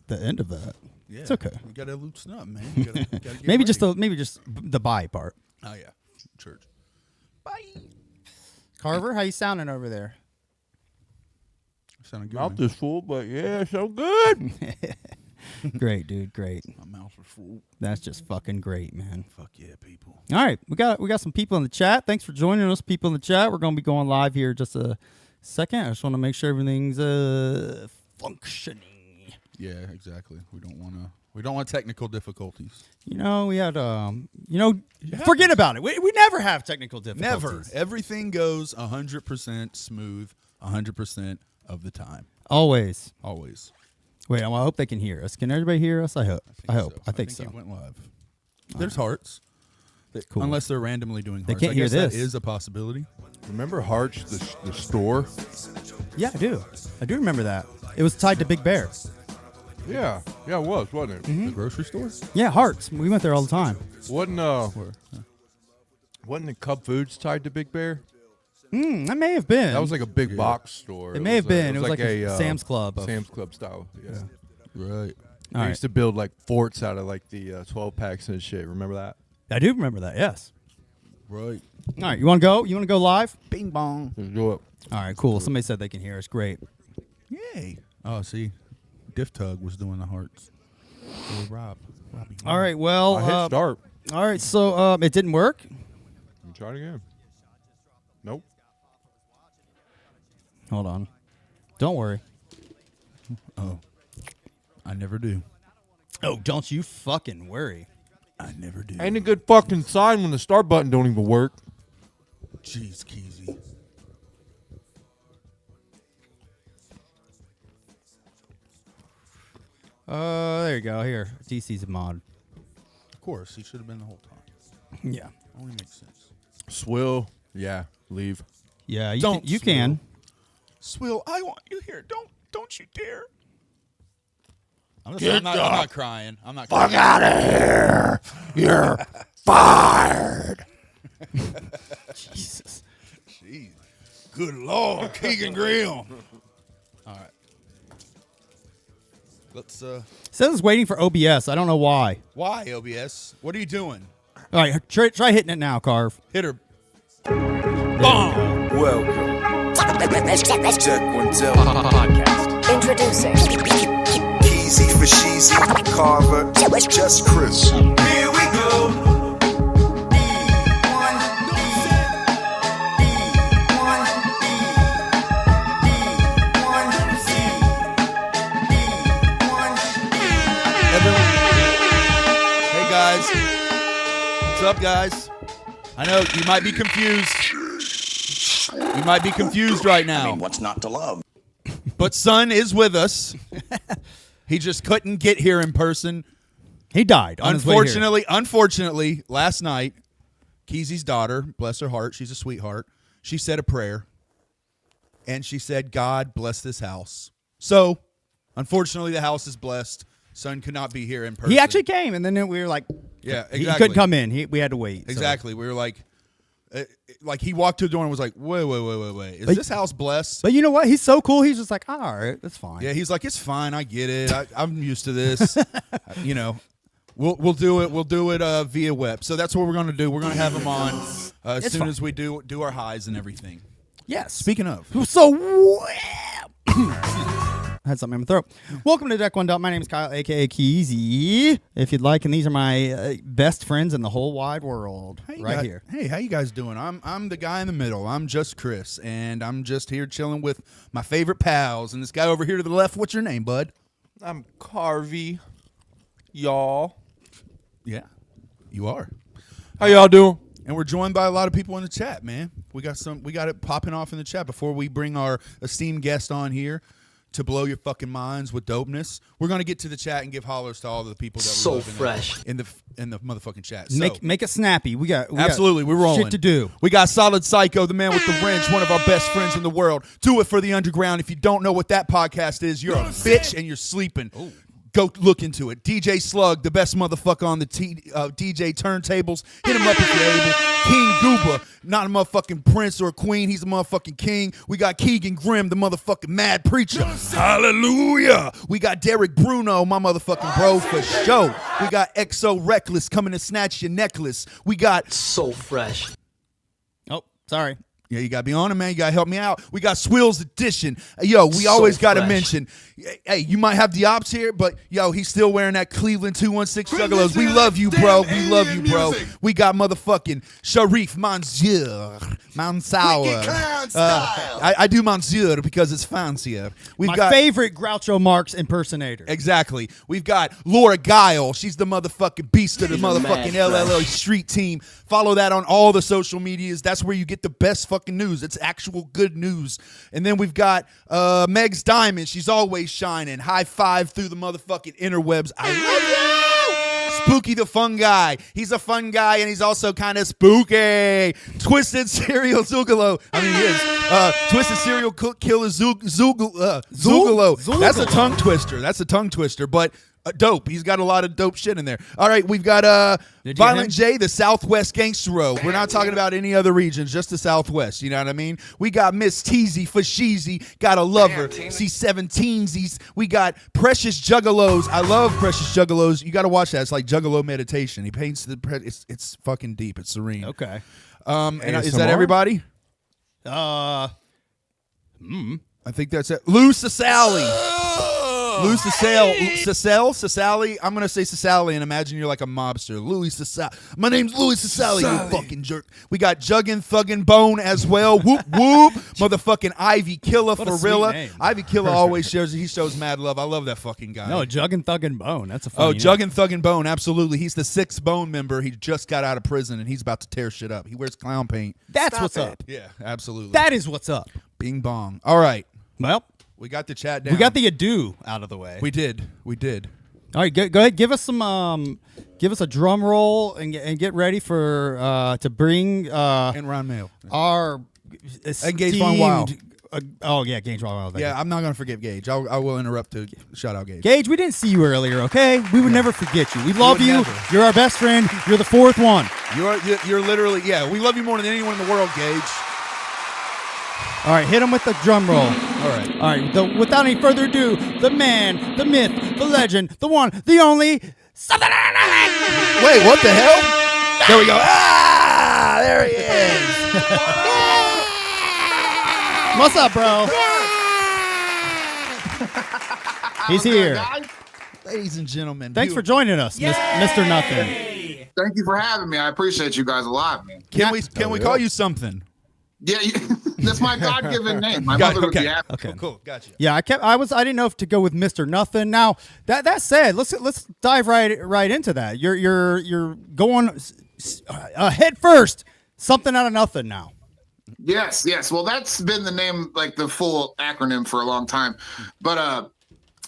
the end of that. Yeah, it's okay. You gotta loosen up, man. You gotta get maybe ready. just the bye part. Oh yeah, church. Bye. Carver, how you sounding over there? Sounding good. Mouth is full, but yeah, so good. Great, dude. Great. My mouth is full. That's just fucking great, man. Fuck yeah, people. All right, we got some people in the chat. Thanks for joining us, people in the chat. We're gonna be going live here just a second. I just want to make sure everything's functioning. Yeah, exactly. We don't want technical difficulties. We had forget about it. We never have technical difficulties. Never. Everything goes 100% smooth 100% of the time. Always. Always. Wait, I hope they can hear us. Can everybody hear us? I hope. I think so. It went live. There's hearts. Cool. Unless they're randomly doing They hearts. can't I hear guess this. That is a possibility. Remember Harch, the store? Yeah, I do. I do remember that. It was tied to Big Bear. Yeah, it was, wasn't it? Mm-hmm. The grocery store? Yeah, Hearts. We went there all the time. Wasn't the Cub Foods tied to Big Bear? That may have been. That was like a big box store. It may have been. It was like a Sam's Club. Sam's Club style. Yeah. Right. They used to build like forts out of like the 12 packs and shit. Remember that? I do remember that. Yes. Right. All right. You want to go? You want to go live? Bing bong. Let's do it. All right. Cool. Somebody said they can hear us. Great. Yay. Oh, see. Diff Tug was doing the hearts. Robbie. All right. Well. I hit start. All right. So it didn't work. Try it again. Nope. Hold on. Don't worry. Oh. I never do. Oh, don't you fucking worry. I never do. Ain't a good fucking sign when the start button don't even work. Jeez, Keezy. There you go. Here. DC's a mod. Of course, he should have been the whole time. Yeah. Only makes sense. Swill. Yeah. Leave. Yeah. Don't You can. Swill, I want you here. Don't you dare. I'm not crying. I'm not crying. Fuck out of here. You're fired. Jesus. Jeez. Good Lord, Keegan Graham. All right. Let's It says it's waiting for OBS. I don't know why. Why, OBS? What are you doing? All right. Try hitting it now, Carve. Hit her. Bomb. Welcome. Check one, two. Podcast. Introducing Easy for Sheezy, Carver, just Chris. Here we go. Hey guys. What's up, guys? I know you might be confused. You might be confused right now. What's not to love? But Son is with us. He just couldn't get here in person. He died. On his way here. Unfortunately, last night, Keezy's daughter, bless her heart, she's a sweetheart, she said a prayer. And she said, God bless this house. So, unfortunately, the house is blessed. Son could not be here in person. He actually came, and then we were like, yeah, exactly. He couldn't come in. We had to wait. Exactly. We were like he walked to the door and was like, wait. Is this house blessed? But you know what? He's so cool. He's just like, all right, that's fine. Yeah, he's like, it's fine. I get it. I'm used to this. We'll do it. We'll do it via web. So that's what we're going to do. We're going to have him on as soon as we do our highs and everything. Yes. Speaking of. So, I had something in my throat. Welcome to Deck One Dot. My name is Kyle, a.k.a. Keezy, if you'd like. And these are my best friends in the whole wide world here. Hey, how you guys doing? I'm the guy in the middle. I'm just Chris, and I'm just here chilling with my favorite pals. And this guy over here to the left, what's your name, bud? I'm Carvey. Y'all. Yeah, you are. How y'all doing? And we're joined by a lot of people in the chat, man. We got it popping off in the chat before we bring our esteemed guest on here to blow your fucking minds with dopeness. We're gonna get to the chat and give hollers to all the people that we love fresh in the motherfucking chat. Make it snappy. We absolutely, we're rolling. Shit to do. We got Solid Psycho, the man with the wrench, one of our best friends in the world. Do it for the underground. If you don't know what that podcast is, you're a bitch and you're sleeping. Ooh. Go look into it. DJ Slug, the best motherfucker on the DJ turntables. Hit him up if you're able. King Gooba, not a motherfucking prince or a queen. He's a motherfucking king. We got Keegan Grimm, the motherfucking mad preacher. Hallelujah. We got Derek Bruno, my motherfucking bro for show. We got XO Reckless coming to snatch your necklace. We got So fresh. Oh, sorry. Yeah, you gotta be on it, man. You gotta help me out. We got Swills Edition. Yo, we always gotta mention. Hey, you might have the ops here, but yo, he's still wearing that Cleveland 216 Juggalos. We love you, bro. We love you, bro. We got motherfucking Sharif Mansour. I do Mansour because it's fancier. My favorite Groucho Marx impersonator. Exactly. We've got Laura Guile. She's the motherfucking beast of the motherfucking LLO street team. Follow that on all the social medias. That's where you get the best fucking news. It's actual good news. And then we've got Meg's Diamond. She's always shining. High five through the motherfucking interwebs. I love you. Spooky the fun guy. He's a fun guy and he's also kind of spooky. Twisted Serial Zugalo. I mean, he is. Twisted Serial Killer Zugalo. That's a tongue twister. That's a tongue twister, but dope. He's got a lot of dope shit in there. All right, we've got Violent J, the Southwest Gangstero. We're not talking about any other regions, just the Southwest. You know what I mean? We got Miss Teasy for Sheezy. Gotta love her. C17sies. We got Precious Juggalos. I love Precious Juggalos. You got to watch that. It's like Juggalo meditation. He paints it's fucking deep. It's serene. Okay. And is that everybody? I think that's it. Lou Sasali. Lou Sasali. I'm going to say Sasali and imagine you're like a mobster. Louis Sasali. My name's Louis Sasali, you fucking jerk. We got Juggin' Thuggin' Bone as well. Whoop, whoop. Motherfucking Ivy Killer for Rilla. Ivy Killer always shows mad love. I love that fucking guy. No, Juggin' Thuggin' Bone. That's a funny name. Juggin' Thuggin' Bone, absolutely. He's the 6th Bone member. He just got out of prison and he's about to tear shit up. He wears clown paint. That's what's up. Yeah, absolutely. That is what's up. Bing bong. All right. Well, we got the chat down. we got the ado out of the way. We did. All right, go ahead. Give us some. Give us a drum roll and get ready for to bring and Ron Mail. Our Gage Von Wild. Oh yeah, Gage Von Wild. Yeah, I'm not gonna forget Gage. I will interrupt to shout out Gage. Gage, we didn't see you earlier. Okay, we would never forget you. We love you. Never. You're our best friend. You're the 4th one. You're literally we love you more than anyone in the world, Gage. All right, hit him with the drum roll. All right. Without any further ado, the man, the myth, the legend, the one, the only. Somethin' Outta Nothin'. Wait, what the hell? There we go. Ah, there he is. What's up, bro? He's here. Ladies and gentlemen, Thanks for joining us, Mr. Nothing. Thank you for having me. I appreciate you guys a lot, man. Can we call you something? Yeah, that's my God-given name. My mother would be happy. Okay, cool, gotcha. Yeah, I didn't know if to go with Mr. Nothing. Now that said, let's dive right into that. You're going head first. Something out of nothing now. Yes. Well, that's been the name, like the full acronym for a long time. But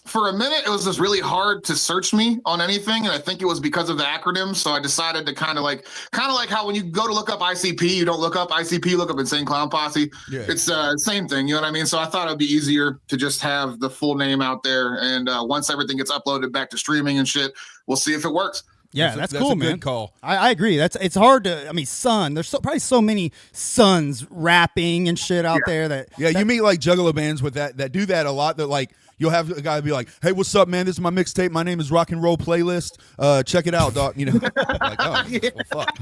for a minute, it was just really hard to search me on anything, and I think it was because of the acronym. So I decided to kind of like how when you go to look up ICP, you don't look up ICP, you look up Insane Clown Posse. Yeah. It's the same thing, you know what I mean? So I thought it'd be easier to just have the full name out there, and once everything gets uploaded back to streaming and shit, we'll see if it works. Yeah, that's cool, a man. Good call. I agree. It's hard to. I mean, Son. There's probably so many Sons rapping and shit out there that. Yeah, you meet like Juggalo bands with that do that a lot. That like you'll have a guy be like, "Hey, what's up, man? This is my mixtape. My name is Rock and Roll Playlist. Check it out, dog." You know, like, oh, well, fuck.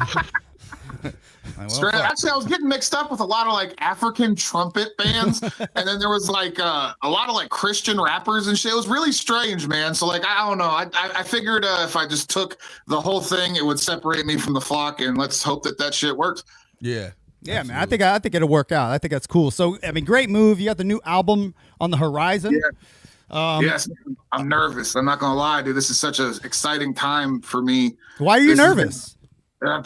Straight up. Actually, I was getting mixed up with a lot of like African trumpet bands, and then there was like a lot of like Christian rappers and shit. It was really strange, man. So like, I don't know. I figured if I just took the whole thing, it would separate me from the flock, and let's hope that shit works. Yeah. Yeah, absolutely. Man. I think it'll work out. I think that's cool. So I mean, great move. You got the new album on the horizon. Yeah. Yes, I'm nervous. I'm not gonna lie, dude. This is such an exciting time for me. Why are you nervous?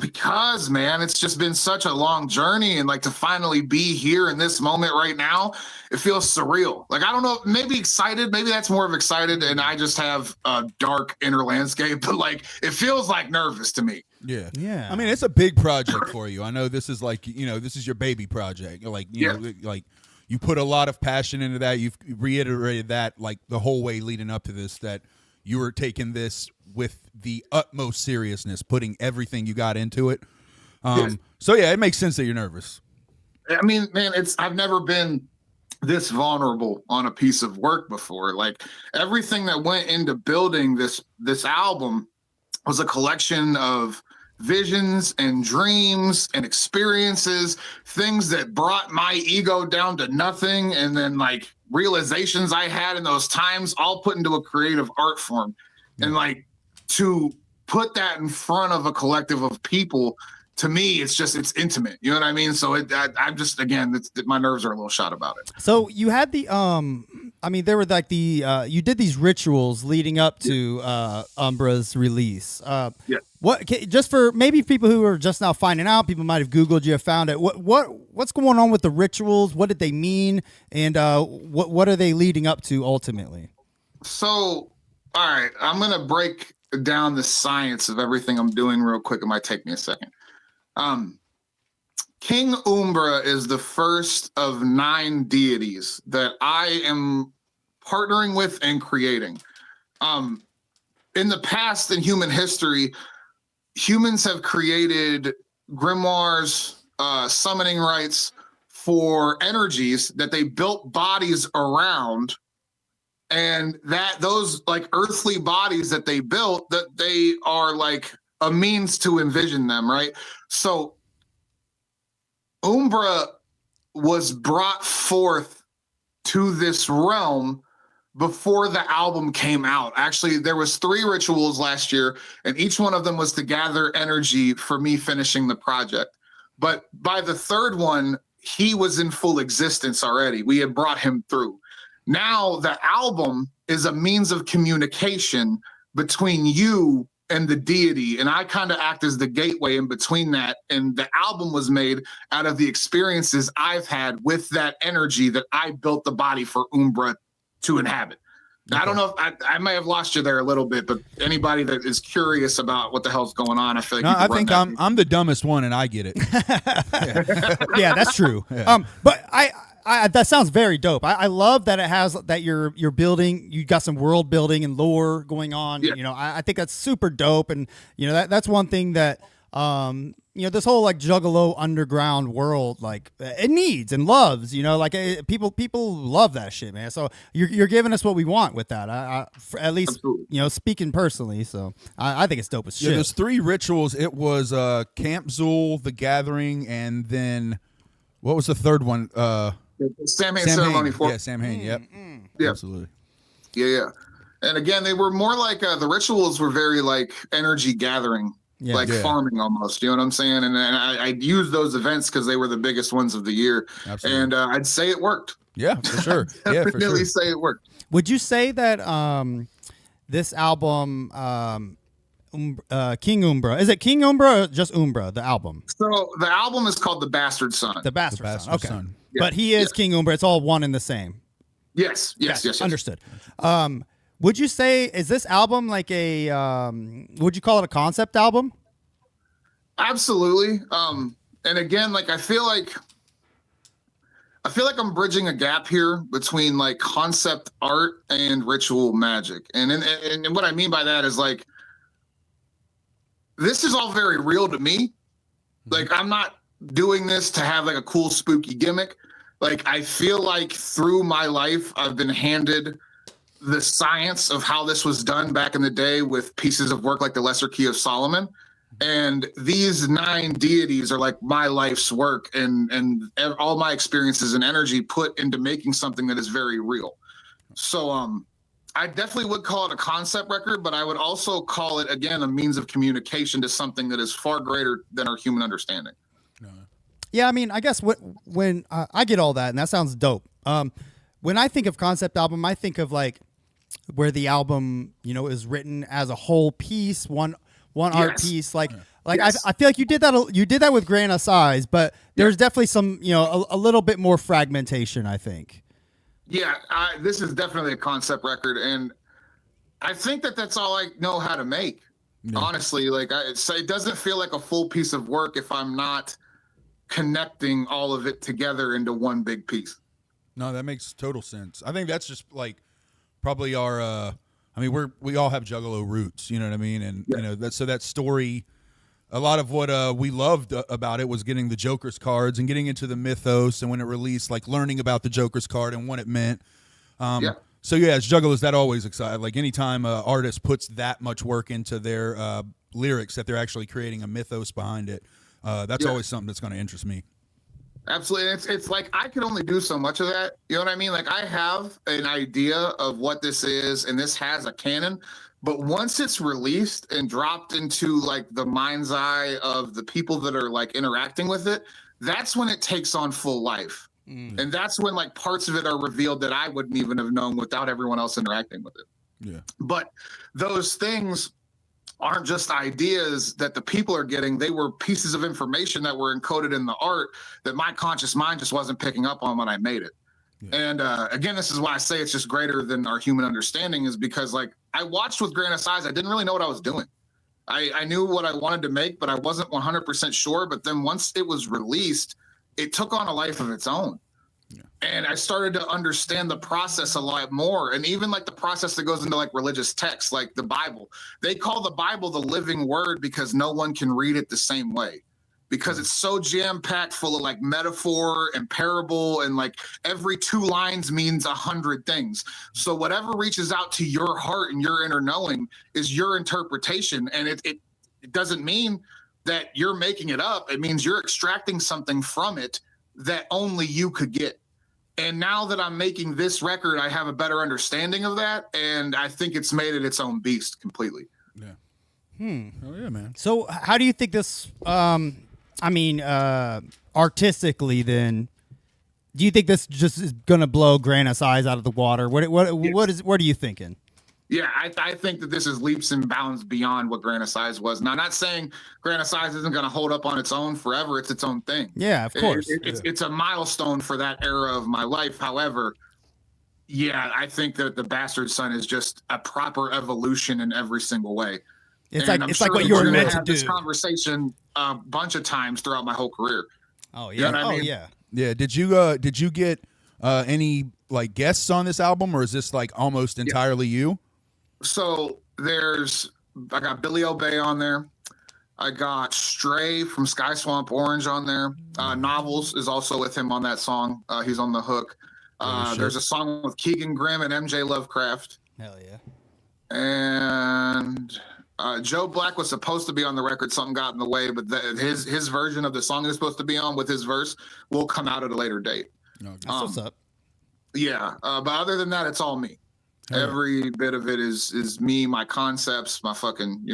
Because, man, it's just been such a long journey, and like to finally be here in this moment right now, it feels surreal. Like, I don't know, maybe excited, maybe that's more of excited, and I just have a dark inner landscape, but like it feels like nervous to me. Yeah. I mean, it's a big project for you. I know this is like, this is your baby project. Like, you know, like you put a lot of passion into that. You've reiterated that like the whole way leading up to this, that you were taking this with the utmost seriousness, putting everything you got into it. So yeah, it makes sense that you're nervous. I mean, man, I've never been this vulnerable on a piece of work before. Like everything that went into building this album was a collection of visions and dreams and experiences, things that brought my ego down to nothing, and then like realizations I had in those times, all put into a creative art form. And like to put that in front of a collective of people, to me, it's intimate. You know what I mean? So I'm just, again, my nerves are a little shot about it. So you had the I mean, there were like you did these rituals leading up to Umbra's release. Yeah. Just for maybe people who are just now finding out, people might have Googled you, found it. What's going on with the rituals? What did they mean? And what are they leading up to ultimately? So, all right, I'm going to break down the science of everything I'm doing real quick. It might take me a second. King Umbra is the first of 9 deities that I am partnering with and creating. In the past, in human history, humans have created grimoires, summoning rites for energies that they built bodies around, and that those like earthly bodies that they built, that they are like a means to envision them, right? So Umbra was brought forth to this realm before the album came out. Actually, there was 3 rituals last year, and each one of them was to gather energy for me finishing the project. But by the 3rd one, he was in full existence already. We had brought him through. Now the album is a means of communication between you and the deity, and I kind of act as the gateway in between that. And the album was made out of the experiences I've had with that energy that I built the body for Umbra to inhabit. Now, I don't know if I may have lost you there a little bit, but anybody that is curious about what the hell's going on, I feel like I think I'm the dumbest one, and I get it. Yeah, that's true. Yeah. But I that sounds very dope. I love that it has that you're building. You got some world building and lore going on. Yeah. You know, I think that's super dope. And you know that's one thing that you know, this whole like Juggalo underground world, like it needs and loves. You know, like people love that shit, man. So you're giving us what we want with that. At least Absolutely. you know, speaking personally. So I think it's dope as shit. Yeah, there's 3 rituals. It was Camp Zul, The Gathering, and then what was the 3rd one? Samhain ceremony for Yeah, Samhain. Yep. Yeah. Absolutely. Yeah. And again, they were more like the rituals were very like energy gathering, like farming almost. You know what I'm saying? And I'd use those events because they were the biggest ones of the year. Absolutely. And I'd say it worked. Yeah, for sure. Yeah, for Definitely sure. say it worked. Would you say that this album, King Umbra, is it King Umbra or just Umbra, the album? So the album is called The Bastard Son. The Bastard, Bastard Son. Okay. Son. But he is King Umbra. It's all one and the same. Yes. Understood. Would you say, is this album like a, would you call it a concept album? Absolutely. And again, like I feel like I'm bridging a gap here between like concept art and ritual magic. And what I mean by that is like, this is all very real to me. Like I'm not doing this to have like a cool spooky gimmick. Like I feel like through my life, I've been handed the science of how this was done back in the day with pieces of work like the Lesser Key of Solomon. And these 9 deities are like my life's work and all my experiences and energy put into making something that is very real. So I definitely would call it a concept record, but I would also call it, again, a means of communication to something that is far greater than our human understanding. Yeah, I mean, I guess when I get all that, and that sounds dope. When I think of concept album, I think of like where the album, you know, is written as a whole piece, one art piece. Like Yes. I feel like you did that with Grain of Size, but there's definitely some, you know, a little bit more fragmentation, I think. Yeah, this is definitely a concept record, and I think that's all I know how to make. Yeah. Honestly, like it doesn't feel like a full piece of work if I'm not connecting all of it together into one big piece. No, that makes total sense. I think that's just like probably our I mean, we all have Juggalo roots, you know what I mean? And you know that story. A lot of what we loved about it was getting the Joker's cards and getting into the mythos, and when it released, like learning about the Joker's card and what it meant. So yeah, as Juggalos, that always excited. Like anytime an artist puts that much work into their lyrics, that they're actually creating a mythos behind it. That's always something that's going to interest me. Absolutely. It's like I can only do so much of that. You know what I mean? Like I have an idea of what this is, and this has a canon. But once it's released and dropped into like the mind's eye of the people that are like interacting with it, that's when it takes on full life. And that's when like parts of it are revealed that I wouldn't even have known without everyone else interacting with it. Yeah. But those things aren't just ideas that the people are getting. They were pieces of information that were encoded in the art that my conscious mind just wasn't picking up on when I made it. Yeah. And again, this is why I say it's just greater than our human understanding, is because like I watched with grain of size. I didn't really know what I was doing. I knew what I wanted to make, but I wasn't 100% sure. But then once it was released, it took on a life of its own. Yeah. And I started to understand the process a lot more. And even like the process that goes into like religious texts, like the Bible, they call the Bible the living word because no one can read it the same way, because it's so jam-packed full of like metaphor and parable, and like every 2 lines means 100 things. So whatever reaches out to your heart and your inner knowing is your interpretation. And it doesn't mean that you're making it up. It means you're extracting something from it that only you could get. And now that I'm making this record, I have a better understanding of that. And I think it's made it its own beast completely. Yeah. Oh yeah, man. So how do you think this, artistically then, do you think this just is going to blow Grana Size out of the water? What are you thinking? Yeah, I think that this is leaps and bounds beyond what Grana Size was. Now, I'm not saying Grana Size isn't going to hold up on its own forever. It's its own thing. Yeah, of course. It's a milestone for that era of my life. However, yeah, I think that the Bastard Son is just a proper evolution in every single way. It's like what you were meant to do. This conversation a bunch of times throughout my whole career. Oh yeah. You know what I mean? Yeah. Yeah. Did you get any like guests on this album, or is this like almost entirely you? So I got Billy Obey on there. I got Stray from Sky Swamp Orange on there. Novels is also with him on that song. He's on the hook. There's a song with Keegan Grimm and MJ Lovecraft. Hell yeah. And Joe Black was supposed to be on the record. Something got in the way, but his version of the song is supposed to be on with his verse will come out at a later date. That's what's up. Yeah. But other than that, it's all me. Every bit of it is me, my concepts, my fucking,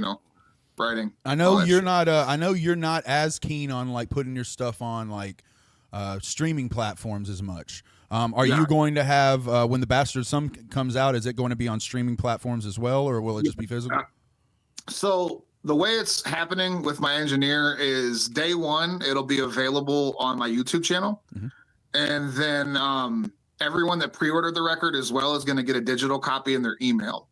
writing. I know you're not. I know you're not as keen on like putting your stuff on like streaming platforms as much. Are you going to have when the Bastard Son comes out? Is it going to be on streaming platforms as well, or will it just be physical? So the way it's happening with my engineer is day one, it'll be available on my YouTube channel, and then everyone that pre-ordered the record as well is going to get a digital copy in their email,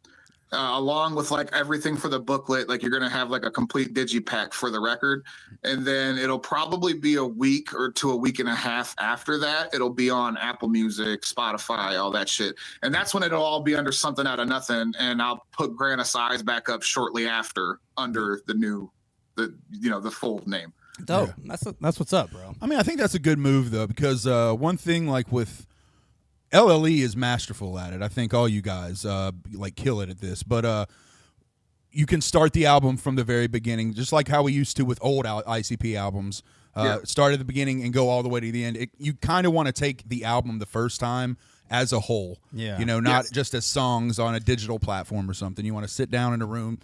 along with like everything for the booklet. Like you're going to have like a complete digipack for the record. And then it'll probably be a week or to a week and a half after that. It'll be on Apple Music, Spotify, all that shit. And that's when it'll all be under Somethin Outta Nothin. And I'll put Grana Size back up shortly after under the full name. Dope. Yeah. That's what's up, bro. I mean, I think that's a good move though, because one thing like with LLE is masterful at it. I think all you guys like kill it at this. But you can start the album from the very beginning, just like how we used to with old ICP albums. Start at the beginning and go all the way to the end. You kind of want to take the album the first time as a whole. Yeah. Not just as songs on a digital platform or something. You want to sit down in a room,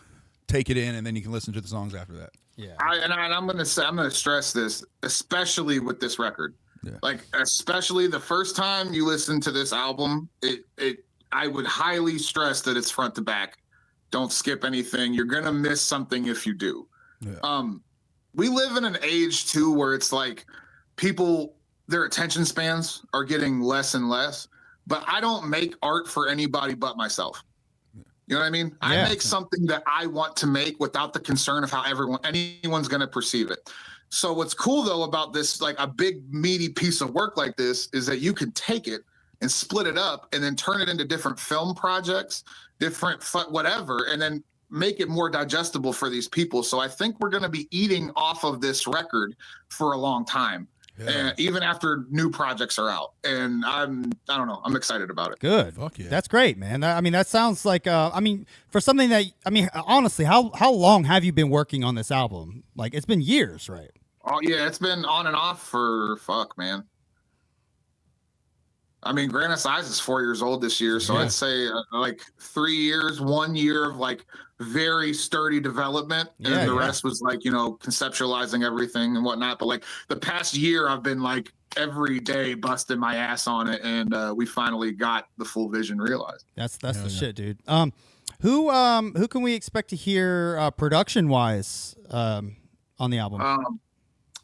take it in, and then you can listen to the songs after that. Yeah. I'm going to stress this, especially with this record. Yeah. Like, especially the first time you listen to this album, I would highly stress that it's front to back. Don't skip anything. You're going to miss something if you do. Yeah. We live in an age, too, where it's like people, their attention spans are getting less and less. But I don't make art for anybody but myself. You know what I mean? Yeah. I make something that I want to make without the concern of how anyone's going to perceive it. So what's cool though about this, like a big meaty piece of work like this, is that you can take it and split it up and then turn it into different film projects, different whatever, and then make it more digestible for these people. So I think we're going to be eating off of this record for a long time. And even after new projects are out, and I don't know, I'm excited about it. Good. Fuck yeah. That's great, man. I mean, that sounds like, for something that, honestly, how long have you been working on this album? Like, it's been years, right? Oh yeah, it's been on and off for man. I mean, Granite Size is 4 years old this year, so I'd say like 3 years, 1 year of like very sturdy development, and then the rest was like, conceptualizing everything and whatnot. But like the past year, I've been like every day busting my ass on it, and we finally got the full vision realized. That's the shit, dude. Who can we expect to hear production wise on the album?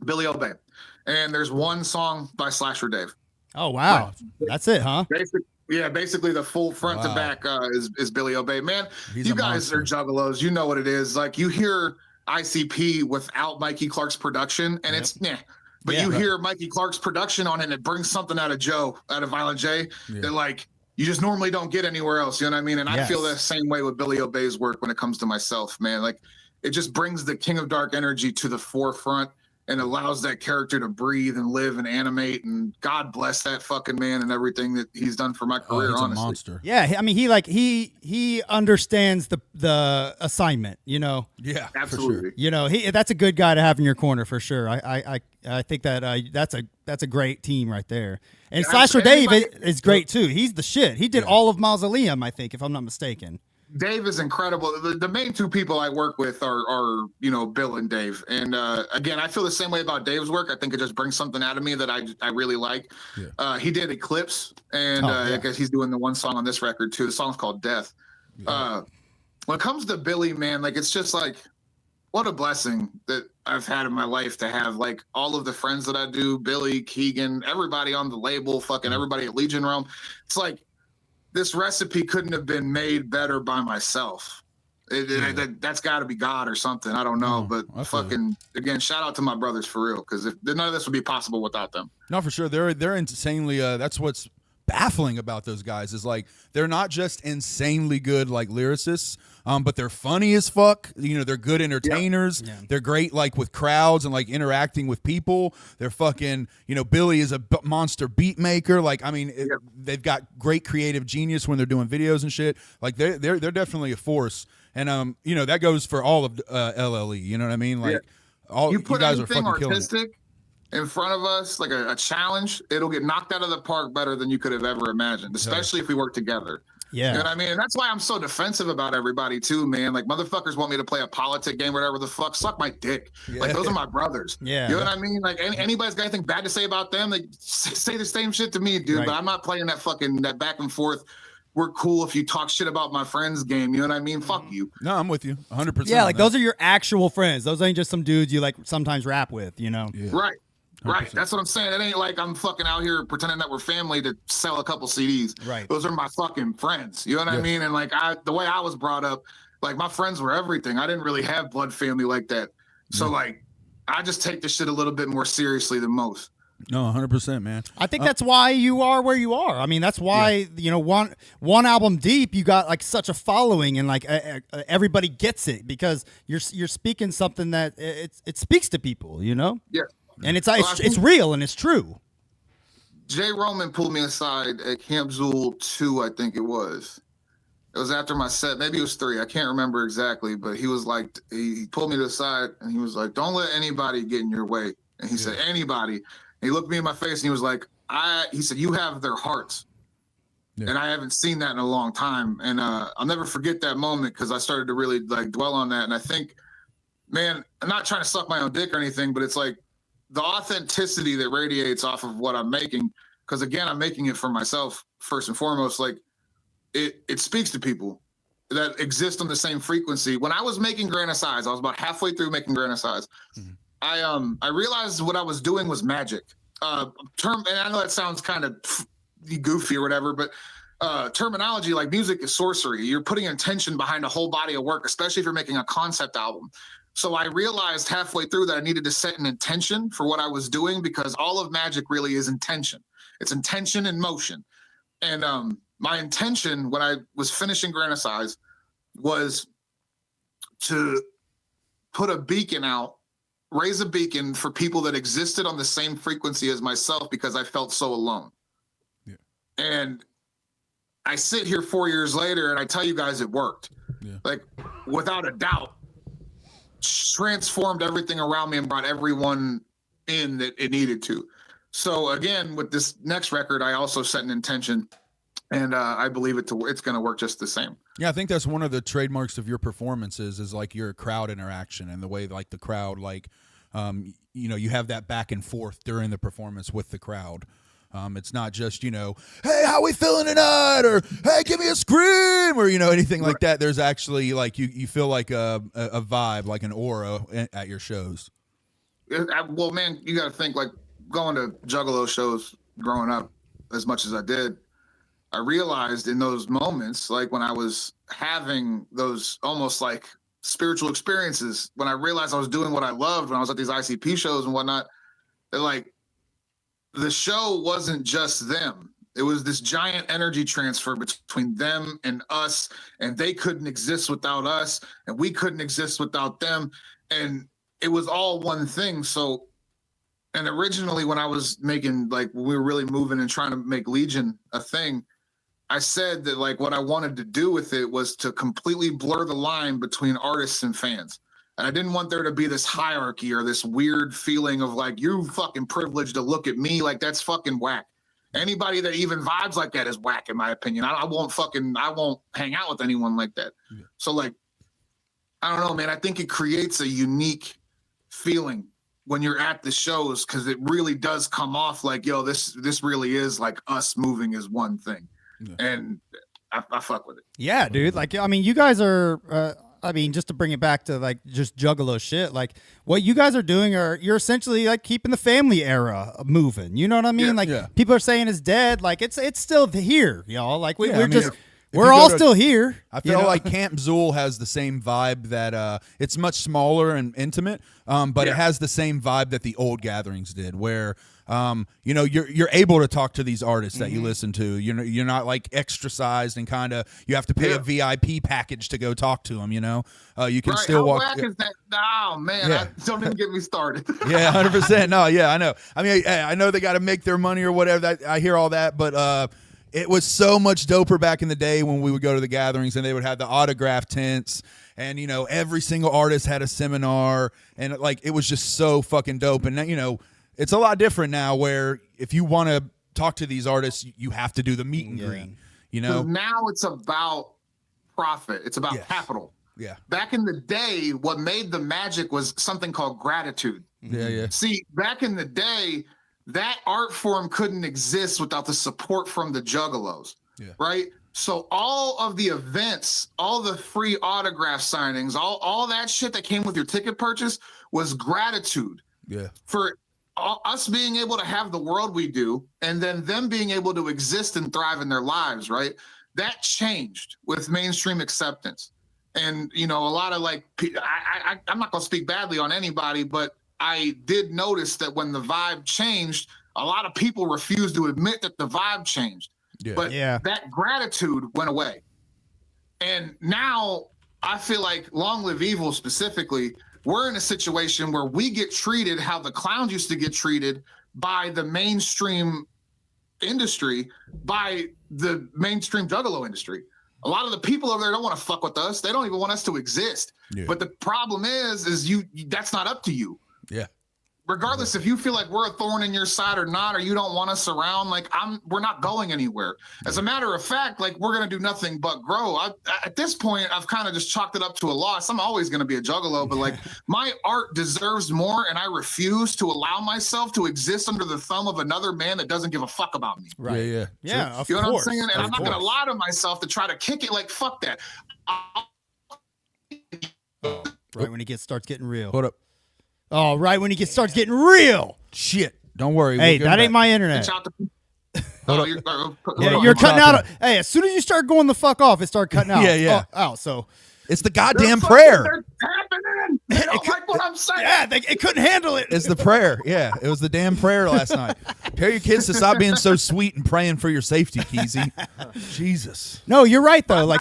Billy Obey, and there's one song by Slasher Dave. Oh wow, that's it, huh? Basically the full front to back is Billy Obey. Man, you guys are juggalos. You know what it is. Like you hear ICP without Mikey Clark's production, and it's but you hear Mikey Clark's production on it, and it brings something out of Violent J that like you just normally don't get anywhere else. You know what I mean? And I feel the same way with Billy Obey's work when it comes to myself, man. Like it just brings the King of Dark energy to the forefront and allows that character to breathe and live and animate. And God bless that fucking man and everything that he's done for my career. He's honestly, a monster. Yeah, I mean, he understands the assignment. Yeah, absolutely. Sure. That's a good guy to have in your corner for sure. I think that that's a great team right there. And Slasher Dave is great too. He's the shit. He did all of Mausoleum, I think, if I'm not mistaken. Dave is incredible. The main two people I work with are Bill and Dave. And again, I feel the same way about Dave's work. I think it just brings something out of me that I really like. Yeah. He did Eclipse, and I guess he's doing the one song on this record too. The song's called Death. Yeah. When it comes to Billy, man, like it's just like what a blessing that I've had in my life to have like all of the friends that I do, Billy, Keegan, everybody on the label, fucking everybody at Legion Realm. It's like this recipe couldn't have been made better by myself. That's got to be God or something. I don't know, but fucking again, shout out to my brothers for real, because none of this would be possible without them. No, for sure. They're insanely. That's what's baffling about those guys is like they're not just insanely good like lyricists, but they're funny as fuck. They're good entertainers. Yeah. They're great like with crowds and like interacting with people. They're fucking. Billy is a monster beat maker. Like I mean, they've got great creative genius when they're doing videos and shit. Like they're definitely a force. And that goes for all of LLE. You know what I mean? Like all you guys are fucking killing it. In front of us, like a challenge, it'll get knocked out of the park better than you could have ever imagined, especially if we work together. Yeah. You know what I mean? And that's why I'm so defensive about everybody too, man. Like motherfuckers want me to play a politic game, whatever the fuck, suck my dick. Yeah. Like those are my brothers. Yeah. You know what I mean? Like anybody's got anything bad to say about them, they say the same shit to me, dude. Right. But I'm not playing that back and forth. We're cool if you talk shit about my friends game. You know what I mean? Fuck you. No, I'm with you 100%. Yeah, like those are your actual friends. Those ain't just some dudes you like sometimes rap with, Yeah. Right. 100%. Right. That's what I'm saying. It ain't like I'm fucking out here pretending that we're family to sell a couple CDs. Right. Those are my fucking friends. You know what I mean? And like the way I was brought up, like my friends were everything. I didn't really have blood family like that. So like I just take this shit a little bit more seriously than most. No, 100%, man. I think that's why you are where you are. I mean, that's why, one album deep, you got like such a following and like everybody gets it because you're speaking something that it speaks to people, Yeah. And it's real and it's true. Jay Roman pulled me aside at Camp Zool 2, I think it was. It was after my set. Maybe it was 3. I can't remember exactly, but he was like, he pulled me to the side and he was like, don't let anybody get in your way. And he said, anybody. And he looked me in my face and he was like, he said, you have their hearts. Yeah. And I haven't seen that in a long time. And I'll never forget that moment because I started to really like dwell on that. And I think, man, I'm not trying to suck my own dick or anything, but it's like, the authenticity that radiates off of what I'm making, because again, I'm making it for myself first and foremost. Like it speaks to people that exist on the same frequency. When I was making Granite Size, I was about halfway through making Granite Size. Mm-hmm. I realized what I was doing was magic. And I know that sounds kind of goofy or whatever, but terminology like music is sorcery. You're putting intention behind a whole body of work, especially if you're making a concept album. So I realized halfway through that I needed to set an intention for what I was doing because all of magic really is intention. It's intention and motion. And my intention when I was finishing Granite Size was to put a beacon out, raise a beacon for people that existed on the same frequency as myself because I felt so alone. Yeah. And I sit here 4 years later and I tell you guys it worked. Yeah. Like, without a doubt, transformed everything around me and brought everyone in that it needed to. So again, with this next record, I also set an intention, and I believe it's going to work just the same. Yeah, I think that's one of the trademarks of your performances is like your crowd interaction and the way like the crowd you have that back and forth during the performance with the crowd. It's not just, hey, how we feeling tonight? Or, hey, give me a scream or, anything like that. There's actually like you feel like a vibe, like an aura at your shows. Well, man, you got to think like going to Juggalo shows growing up as much as I did. I realized in those moments, like when I was having those almost like spiritual experiences, when I realized I was doing what I loved when I was at these ICP shows and whatnot, they're like, the show wasn't just them. It was this giant energy transfer between them and us, and they couldn't exist without us, and we couldn't exist without them. And it was all one thing. So, and originally when I was making, like, we were really moving and trying to make Legion a thing, I said that like what I wanted to do with it was to completely blur the line between artists and fans. And I didn't want there to be this hierarchy or this weird feeling of like, you fucking privileged to look at me. Like, that's fucking whack. Anybody that even vibes like that is whack, in my opinion. I won't hang out with anyone like that. Yeah. So like, I don't know, man. I think it creates a unique feeling when you're at the shows, because it really does come off like, yo, this really is like us moving as one thing. Yeah. And I fuck with it. Yeah, dude. Like, I mean, you guys are, just to bring it back to like just Juggalo shit, like what you guys are doing you're essentially like keeping the family era moving. You know what I mean? People are saying it's dead. Like it's still here, y'all. Like we're all still here. I feel like Camp Zool has the same vibe that it's much smaller and intimate, but it has the same vibe that the old gatherings did, where you're able to talk to these artists that you listen to. You're not like extracized and kind of you have to pay a VIP package to go talk to them. You can still walk. How whack is that? Oh man, don't even get me started. Yeah, 100%. No, yeah, I know. I mean, I know they got to make their money or whatever. That I hear all that, but it was so much doper back in the day when we would go to the gatherings and they would have the autograph tents and, every single artist had a seminar and like, it was just so fucking dope. And, it's a lot different now where if you want to talk to these artists, you have to do the meet and greet, Now it's about profit. It's about capital. Yeah. Back in the day, what made the magic was something called gratitude. Yeah. See, back in the day, that art form couldn't exist without the support from the Juggalos, right? So all of the events, all the free autograph signings, all that shit that came with your ticket purchase was gratitude. Yeah. For us being able to have the world we do, and then them being able to exist and thrive in their lives, right? That changed with mainstream acceptance. And, a lot of like, I'm not going to speak badly on anybody, but I did notice that when the vibe changed, a lot of people refused to admit that the vibe changed. Yeah. But that gratitude went away. And now I feel like Long Live Evil specifically, we're in a situation where we get treated how the clowns used to get treated by the mainstream industry, by the mainstream Juggalo industry. A lot of the people over there don't want to fuck with us. They don't even want us to exist. Yeah. But the problem is you that's not up to you. Yeah. Regardless if you feel like we're a thorn in your side or not, or you don't want us around, like we're not going anywhere. As a matter of fact, like we're going to do nothing but grow. At this point, I've kind of just chalked it up to a loss. I'm always going to be a Juggalo, but like my art deserves more, and I refuse to allow myself to exist under the thumb of another man that doesn't give a fuck about me. Right. Yeah. Yeah. Of you know course. what I'm saying? And I'm not going to lie to myself to try to kick it. Like, fuck that. Right when he starts getting real. Hold up. Oh, right when he starts getting real. Shit. Don't worry. Hey, that ain't my internet. You're cutting out. Hey, as soon as you start going the fuck off, it started cutting out. Yeah. So it's the goddamn prayer. They don't like what I'm saying. Yeah, it couldn't handle it. It's the prayer. Yeah, it was the damn prayer last night. Tell your kids to stop being so sweet and praying for your safety, Keezy. Jesus. No, you're right though. Like,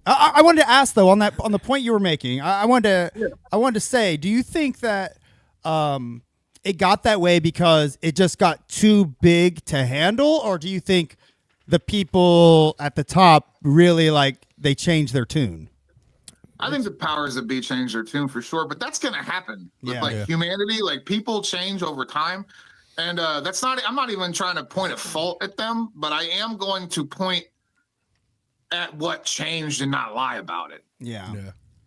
I wanted to ask though on the point you were making. I wanted to say, do you think that it got that way because it just got too big to handle, or do you think the people at the top really like they changed their tune? I think the powers that be change their tune for sure, but that's gonna happen with humanity. Like people change over time, and that's not. I'm not even trying to point a fault at them, but I am going to point at what changed and not lie about it. Yeah.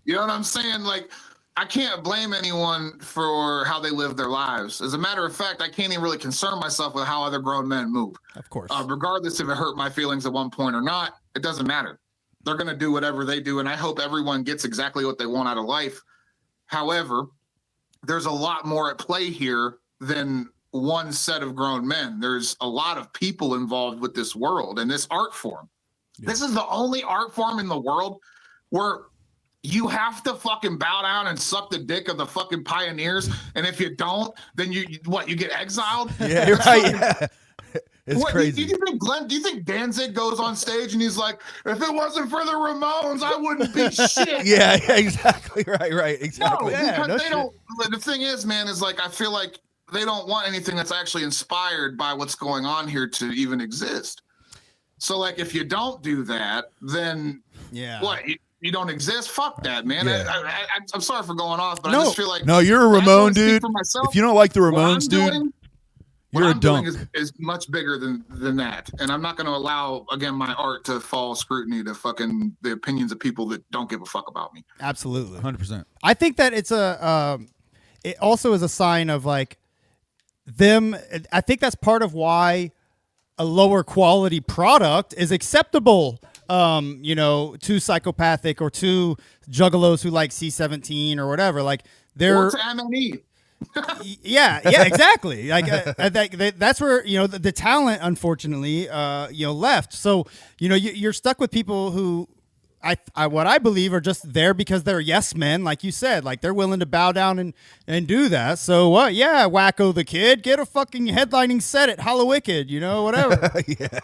You know what I'm saying? Like I can't blame anyone for how they live their lives. As a matter of fact, I can't even really concern myself with how other grown men move. Of course. Regardless if it hurt my feelings at one point or not, it doesn't matter. They're going to do whatever they do, and I hope everyone gets exactly what they want out of life. However, there's a lot more at play here than one set of grown men. There's a lot of people involved with this world and this art form. Yeah. This is the only art form in the world where you have to fucking bow down and suck the dick of the fucking pioneers, and if you don't, then you get exiled? Yeah, you're right. Yeah. It's crazy. Do you think Danzig goes on stage and he's like, if it wasn't for the Ramones, I wouldn't be shit? Yeah, exactly. Right. Exactly. No, yeah, because they don't. The thing is, man, is like I feel like they don't want anything that's actually inspired by what's going on here to even exist. So, like, if you don't do that, then what? You don't exist? Fuck that, man. Yeah. I'm sorry for going off, but I just feel like you're a Ramone, dude. If you don't like the Ramones, dude. You're a dunk. Is much bigger than that, and I'm not going to allow again my art to fall scrutiny to fucking the opinions of people that don't give a fuck about me. Absolutely, 100%. I think that it's it also is a sign of like them. I think that's part of why a lower quality product is acceptable. To psychopathic or to juggalos who like C-17 or whatever. Like they're to M&E. yeah, exactly. Like that's where the talent, unfortunately, left. So you're stuck with people who, what I believe are just there because they're yes men, like you said. Like they're willing to bow down and do that. So what? Yeah, Wacko the Kid, get a fucking headlining set at Hallowicked, whatever. Yeah.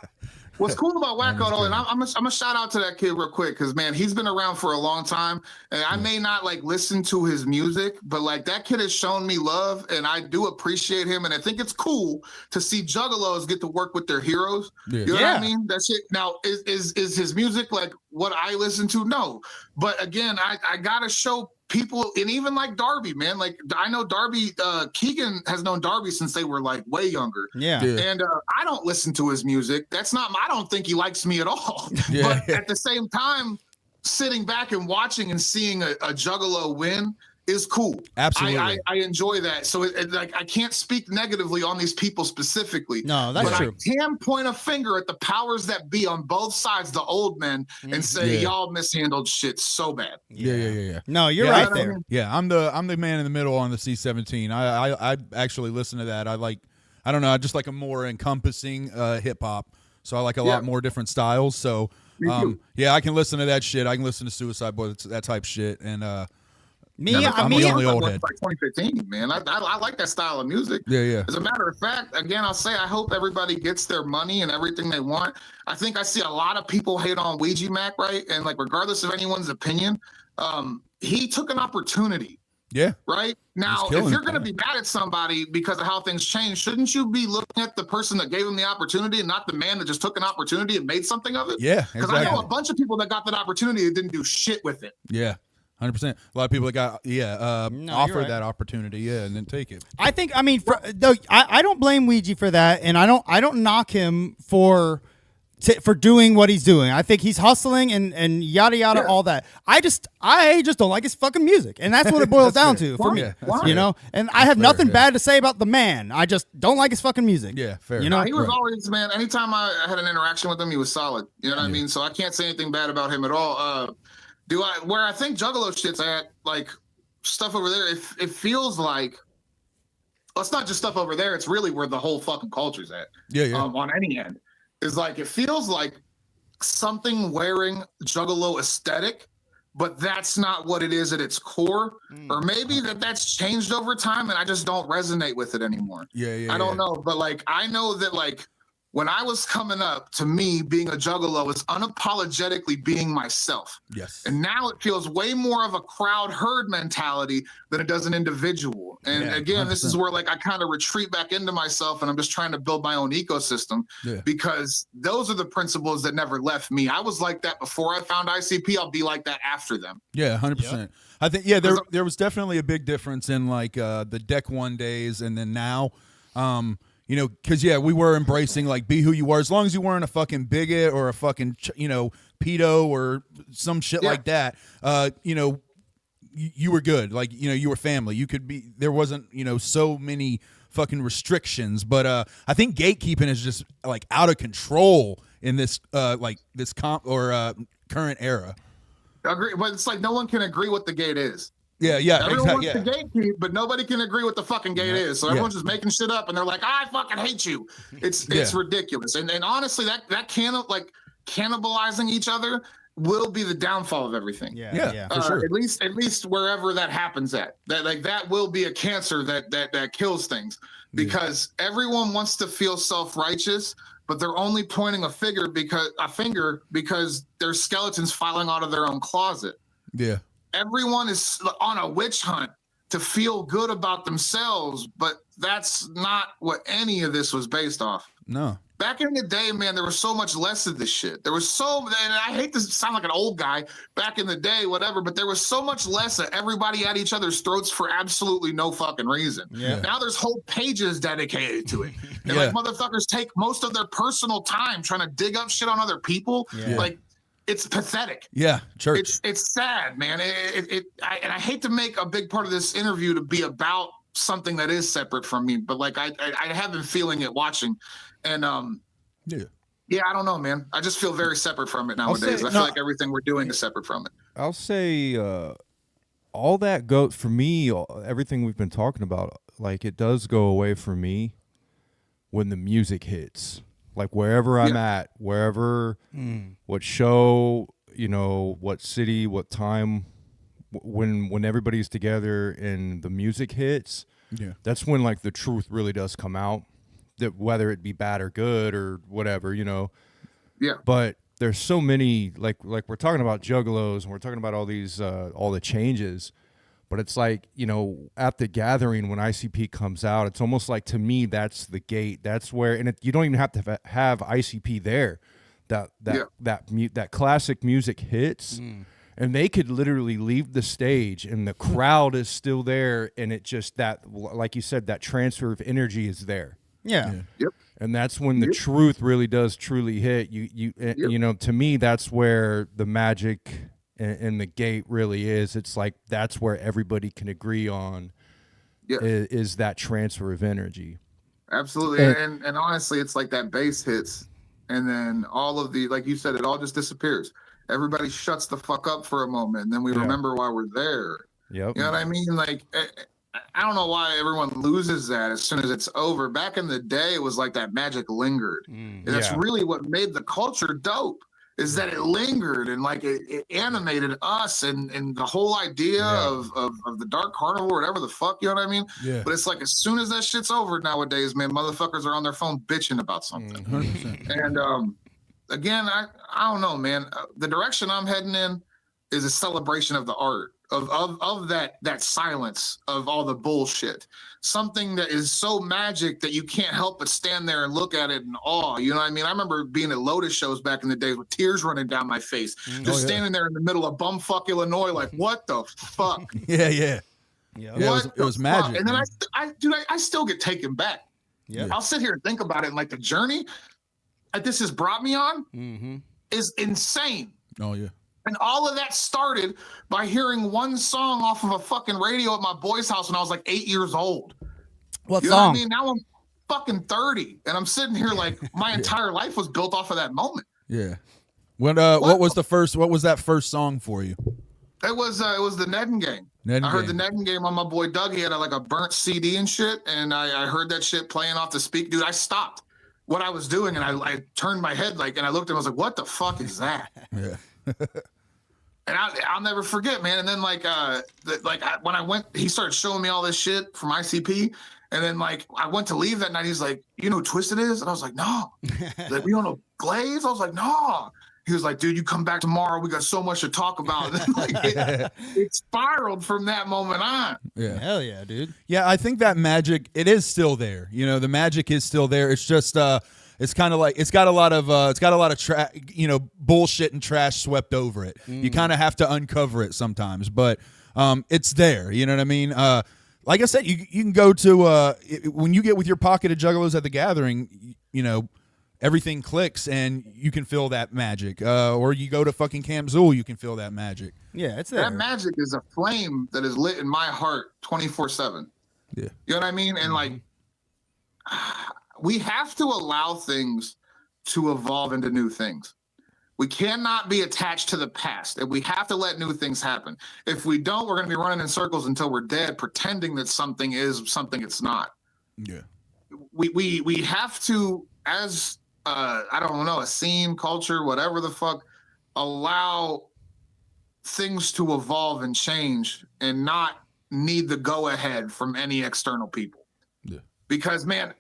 What's cool about Wacko, though, and I'm gonna shout out to that kid real quick, because man, he's been around for a long time, and I may not like listen to his music, but like that kid has shown me love, and I do appreciate him, and I think it's cool to see juggalos get to work with their heroes. Yeah. You know what I mean? That shit. Now, is his music like what I listen to? No, but again, I gotta show people, and even like Darby, man. Like I know Darby, Keegan has known Darby since they were like way younger. Yeah. And I don't listen to his music. I don't think he likes me at all. Yeah. But at the same time, sitting back and watching and seeing a juggalo win is cool. Absolutely. I enjoy that. So like I can't speak negatively on these people specifically. No, that's true. I can point a finger at the powers that be on both sides, the old men, and say y'all mishandled shit so bad. Yeah. No, you're right there. I mean? Yeah, I'm the man in the middle on the C-17. I actually listen to that. I don't know, I just like a more encompassing hip hop. So I like a lot more different styles. So I can listen to that shit. I can listen to Suicide Boy, that type shit, and I'm the only old head. Like 2015, man. I like that style of music. Yeah. As a matter of fact, again, I'll say I hope everybody gets their money and everything they want. I think I see a lot of people hate on Ouija Mac, right? And like, regardless of anyone's opinion, he took an opportunity. Yeah. Right? Now, if you're going to be mad at somebody because of how things change, shouldn't you be looking at the person that gave him the opportunity and not the man that just took an opportunity and made something of it? Yeah, exactly. Because I know a bunch of people that got that opportunity that didn't do shit with it. Yeah. 100%. A lot of people that got offered right. that opportunity, and then take it. I think I don't blame Ouija for that, and I don't knock him for doing what he's doing. I think he's hustling and yada yada all that. I just don't like his fucking music, and that's what it boils down to for me. And I have nothing bad to say about the man. I just don't like his fucking music. Yeah, fair. He was always, man. Anytime I had an interaction with him, he was solid. You know what I mean? So I can't say anything bad about him at all. Where I think Juggalo shit's at, like stuff over there, it feels like, well, it's not just stuff over there, it's really where the whole fucking culture's at. Yeah. On any end. Is like, it feels like something wearing Juggalo aesthetic but that's not what it is at its core. Or maybe that's changed over time and I just don't resonate with it anymore. I don't know, but like I know that like when I was coming up, to me, being a juggalo is unapologetically being myself. Yes. And now it feels way more of a crowd herd mentality than it does an individual. And again, 100%. This is where like I kind of retreat back into myself and I'm just trying to build my own ecosystem because those are the principles that never left me. I was like that before I found ICP. I'll be like that after them. Yeah, 100%. I think, there was definitely a big difference in like the Deck One days and then now. You know, because, we were embracing, like, be who you are. As long as you weren't a fucking bigot or a fucking, pedo or some shit like that, you were good. Like, you were family. You could be, there wasn't, so many fucking restrictions. But I think gatekeeping is just, like, out of control in this, current era. Agree, but it's like no one can agree what the gate is. Everyone wants the gatekeep, but nobody can agree what the fucking gate is. So everyone's just making shit up, and they're like, "I fucking hate you." It's ridiculous. And honestly, that cannibalizing each other will be the downfall of everything. For sure. At least wherever that happens at. That will be a cancer that kills things because everyone wants to feel self-righteous, but they're only pointing a finger because there's skeletons filing out of their own closet. Yeah. Everyone is on a witch hunt to feel good about themselves, but that's not what any of this was based off. No. Back in the day, man, there was so much less of this shit. There was and I hate to sound like an old guy back in the day, whatever, but there was so much less of everybody at each other's throats for absolutely no fucking reason. Yeah. Now there's whole pages dedicated to it. And like motherfuckers take most of their personal time trying to dig up shit on other people. Yeah. Like, it's pathetic. Yeah, church. It's sad, man. I hate to make a big part of this interview to be about something that is separate from me, but like I have been feeling it watching, and I don't know, man. I just feel very separate from it nowadays. I feel like everything we're doing is separate from it. I'll say all that goes for me. Everything we've been talking about, like it does go away for me when the music hits. Like wherever I'm at, wherever, what show, what city, what time, when everybody's together and the music hits, that's when like the truth really does come out. That whether it be bad or good or whatever, Yeah. But there's so many like we're talking about juggalos and we're talking about all these all the changes. But it's like, at the gathering when ICP comes out, it's almost like to me that's the gate. That's where, and you don't even have to have ICP there. That classic music hits, and they could literally leave the stage, and the crowd is still there, and it just like you said, that transfer of energy is there. Yeah. Yep. And that's when the truth really does truly hit. To me, that's where the magic and the gate really is. It's like that's where everybody can agree on is that transfer of energy. Absolutely. And honestly, it's like that bass hits and then all of the, like you said, it all just disappears. Everybody shuts the fuck up for a moment and then we remember why we're there. Yep. You know what I mean? Like, I don't know why everyone loses that as soon as it's over. Back in the day, it was like that magic lingered. And that's really what made the culture dope. Is that it lingered and like it animated us and the whole idea of the dark carnival or whatever the fuck, you know what I mean? Yeah. But it's like as soon as that shit's over nowadays, man, motherfuckers are on their phone bitching about something. 100%. And again, I don't know, man. The direction I'm heading in is a celebration of the art of that silence of all the bullshit. Something that is so magic that you can't help but stand there and look at it in awe. You know what I mean? I remember being at Lotus shows back in the day with tears running down my face, just standing there in the middle of bumfuck Illinois, like, what the fuck? Yeah. It was magic. And then I still get taken back. Yeah. I'll sit here and think about it, and like the journey that this has brought me on is insane. Oh yeah. And all of that started by hearing one song off of a fucking radio at my boy's house when I was like 8 years old. What you song? Know what I mean? Now I'm fucking 30 and I'm sitting here like my entire life was built off of that moment. Yeah. What was that first song for you? It was the Nedden Game. I heard the Nedden Game on my boy Doug. He had a burnt CD and shit. And I heard that shit playing off the speak. Dude, I stopped what I was doing and I turned my head and I looked and I was like, what the fuck is that? Yeah. And I'll never forget, man. And then when I went, he started showing me all this shit from ICP. And then like I went to leave that night. He's like, you know who Twisted is? And I was like, no. Like, we don't know Glaze? I was like, no. He was like, dude, you come back tomorrow. We got so much to talk about. Like, it spiraled from that moment on. Yeah. Hell yeah, dude. Yeah, I think that magic, it is still there. You know, the magic is still there. It's just it's kind of like it's got a lot of bullshit and trash swept over it. You kind of have to uncover it sometimes, but it's there. You know what I mean? Like I said, you can go to when you get with your pocket of juggalos at the gathering, you know, everything clicks and you can feel that magic. Or you go to fucking Camp Zool, you can feel that magic. Yeah, it's there. That magic is a flame that is lit in my heart 24/7. Yeah. You know what I mean? And like, we have to allow things to evolve into new things. We cannot be attached to the past, and we have to let new things happen. If we don't, we're going to be running in circles until we're dead, pretending that something is something it's not. Yeah. We have to, as I don't know, a scene, culture, whatever the fuck, allow things to evolve and change and not need the go ahead from any external people. Yeah. Because, man,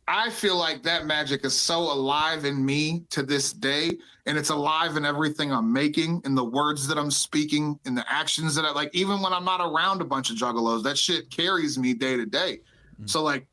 I feel like that magic is so alive in me to this day, and it's alive in everything I'm making, in the words that I'm speaking, in the actions that I like. Even when I'm not around a bunch of juggalos, that shit carries me day to day. So like,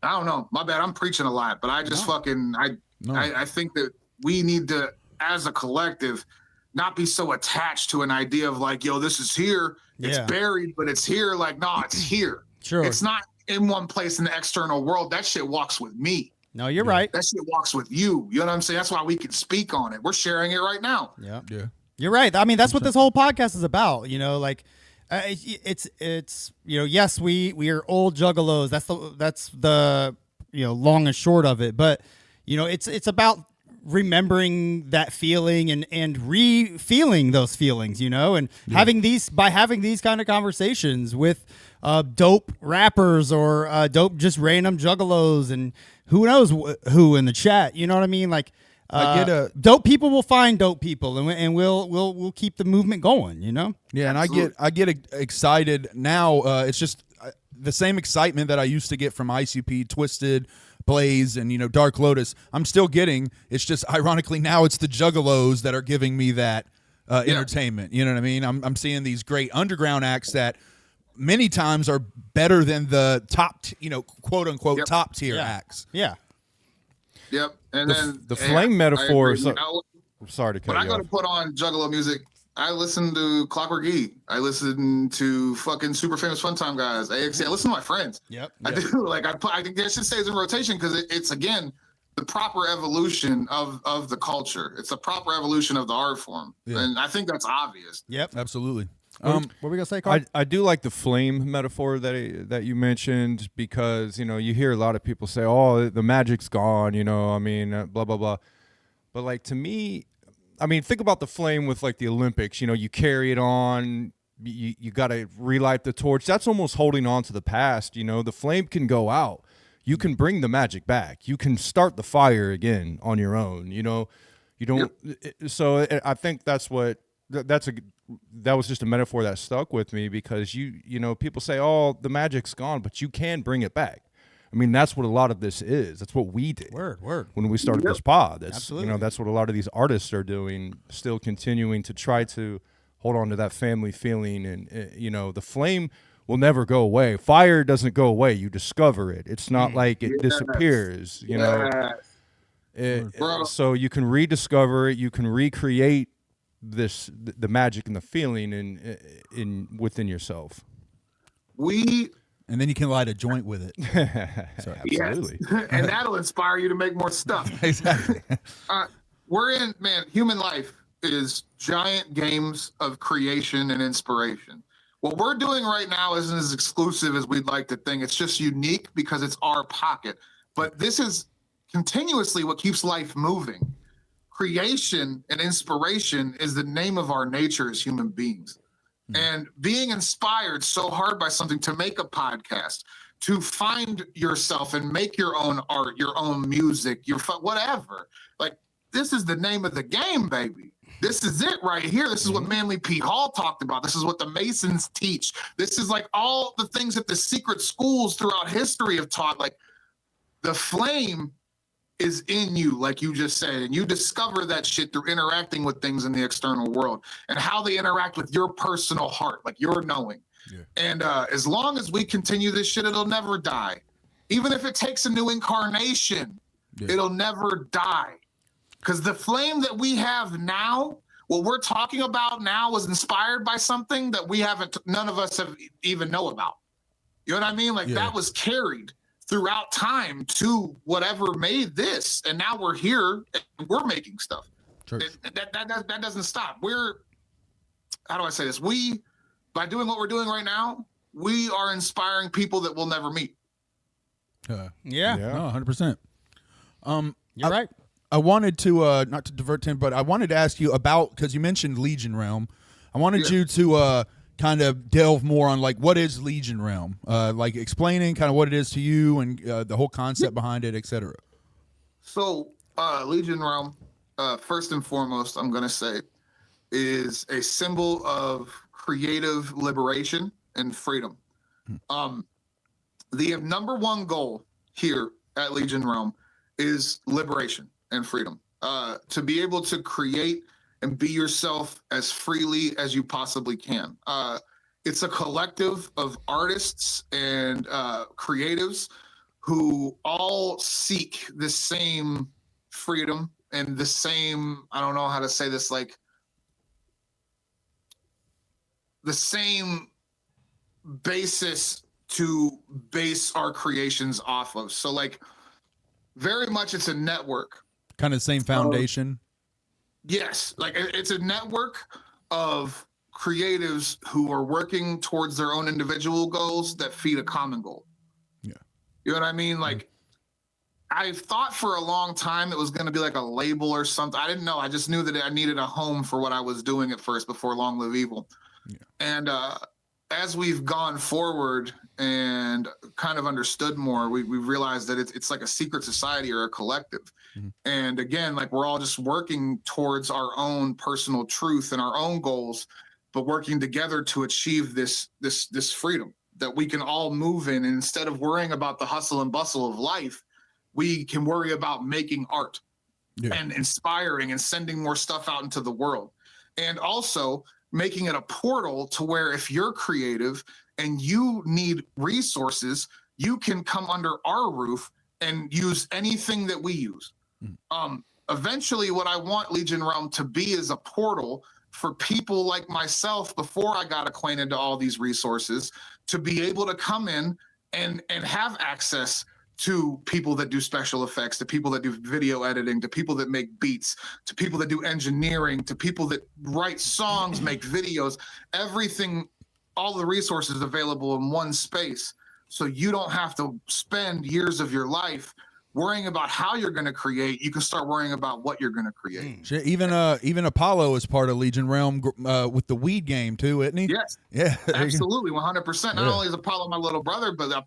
I don't know, my bad, I'm preaching a lot, but I just I think that we need to, as a collective, not be so attached to an idea of like, yo, this is here, it's buried, but it's here. Like, no, it's here. Sure. It's not in one place in the external world. That shit walks with me. No, you're right. That shit walks with you. You know what I'm saying? That's why we can speak on it. We're sharing it right now. Yeah. Yeah. You're right. I mean, that's what this whole podcast is about. You know, like it's you know, yes, we are old juggalos. That's the you know, long and short of it. But you know, it's about remembering that feeling and re-feeling those feelings, you know, and having these kind of conversations with dope rappers or dope just random juggalos and who knows who in the chat, you know what I mean? Like dope people will find dope people and we'll keep the movement going, you know? Yeah, and Absolutely. I get excited now. It's just the same excitement that I used to get from ICP, Twisted, Blaze, and, you know, Dark Lotus. I'm still getting. It's just ironically now it's the juggalos that are giving me that entertainment. You know what I mean? I'm seeing these great underground acts that many times are better than the top, quote unquote top tier acts. Yeah. Yep. And then the flame metaphor. So, I'm sorry to cut when you I go off. to put on juggalo music, I listen to Clockwork E. I listen to fucking Super Famous Fun Time guys. AXC. I listen to my friends. Yep. I do. Like I think that should stay in rotation because it's again the proper evolution of the culture. It's a proper evolution of the art form, and I think that's obvious. Yep. Absolutely. What were we gonna say, Carl? I do like the flame metaphor that you mentioned because, you know, you hear a lot of people say, oh, the magic's gone, you know, I mean, blah, blah, blah. But like to me, I mean, think about the flame with like the Olympics, you know, you carry it on, you got to relight the torch. That's almost holding on to the past, you know, the flame can go out. You can bring the magic back. You can start the fire again on your own, you know, you don't. So I think that was just a metaphor that stuck with me because you know, people say, oh, the magic's gone, but you can bring it back. I mean, that's what a lot of this is. That's what we did. Word. When we started this pod. That's, Absolutely. you know, that's what a lot of these artists are doing, still continuing to try to hold on to that family feeling. And, you know, the flame will never go away. Fire doesn't go away. You discover it. It's not like it disappears, you know. So you can rediscover it. You can recreate the magic and the feeling in within yourself. And then you can light a joint with it. Absolutely. Yes. And that'll inspire you to make more stuff. Exactly. Human life is giant games of creation and inspiration. What we're doing right now isn't as exclusive as we'd like to think. It's just unique because it's our pocket. But this is continuously what keeps life moving. Creation and inspiration is the name of our nature as human beings. And being inspired so hard by something to make a podcast, to find yourself and make your own art, your own music, your whatever. Like, this is the name of the game, baby. This is it right here. This is what Manly P. Hall talked about. This is what the Masons teach. This is like all the things that the secret schools throughout history have taught. Like the flame is in you, like you just said, and you discover that shit through interacting with things in the external world and how they interact with your personal heart, like your knowing. Yeah. And as long as we continue this shit, it'll never die. Even if it takes a new incarnation, it'll never die. Because the flame that we have now, what we're talking about now, was inspired by something that none of us have even know about. You know what I mean? Like that was carried throughout time to whatever made this, and now we're here and we're making stuff. That doesn't stop. How do I say this? By doing what we're doing right now, we are inspiring people that we'll never meet. No, 100%. You're right. I wanted to not to divert him, but I wanted to ask you about, because you mentioned Legion Realm. I wanted you to kind of delve more on like what is Legion Realm, like explaining kind of what it is to you and the whole concept behind it, etc. So Legion Realm, first and foremost, I'm going to say, is a symbol of creative liberation and freedom. The number one goal here at Legion Realm is liberation and freedom. To be able to create and be yourself as freely as you possibly can. It's a collective of artists and creatives who all seek the same freedom and the same, I don't know how to say this, like the same basis to base our creations off of. So like very much it's a network. Kind of same foundation. Yes, like it's a network of creatives who are working towards their own individual goals that feed a common goal. Yeah. You know what I mean? Like I thought for a long time it was going to be like a label or something. I didn't know. I just knew that I needed a home for what I was doing at first before Long Live Evil. Yeah. And as we've gone forward and kind of understood more, we realized that it's like a secret society or a collective. Mm-hmm. And again, like we're all just working towards our own personal truth and our own goals, but working together to achieve this freedom that we can all move in. And instead of worrying about the hustle and bustle of life, we can worry about making art and inspiring and sending more stuff out into the world. And also making it a portal to where if you're creative and you need resources, you can come under our roof and use anything that we use. Eventually, what I want Legion Realm to be is a portal for people like myself, before I got acquainted to all these resources, to be able to come in and have access to people that do special effects, to people that do video editing, to people that make beats, to people that do engineering, to people that write songs, make videos, everything, all the resources available in one space. So you don't have to spend years of your life worrying about how you're going to create. You can start worrying about what you're going to create. Even Apollo is part of Legion Realm with the weed game too, isn't he? Yes. Yeah. Absolutely, 100%. Not only is Apollo my little brother, but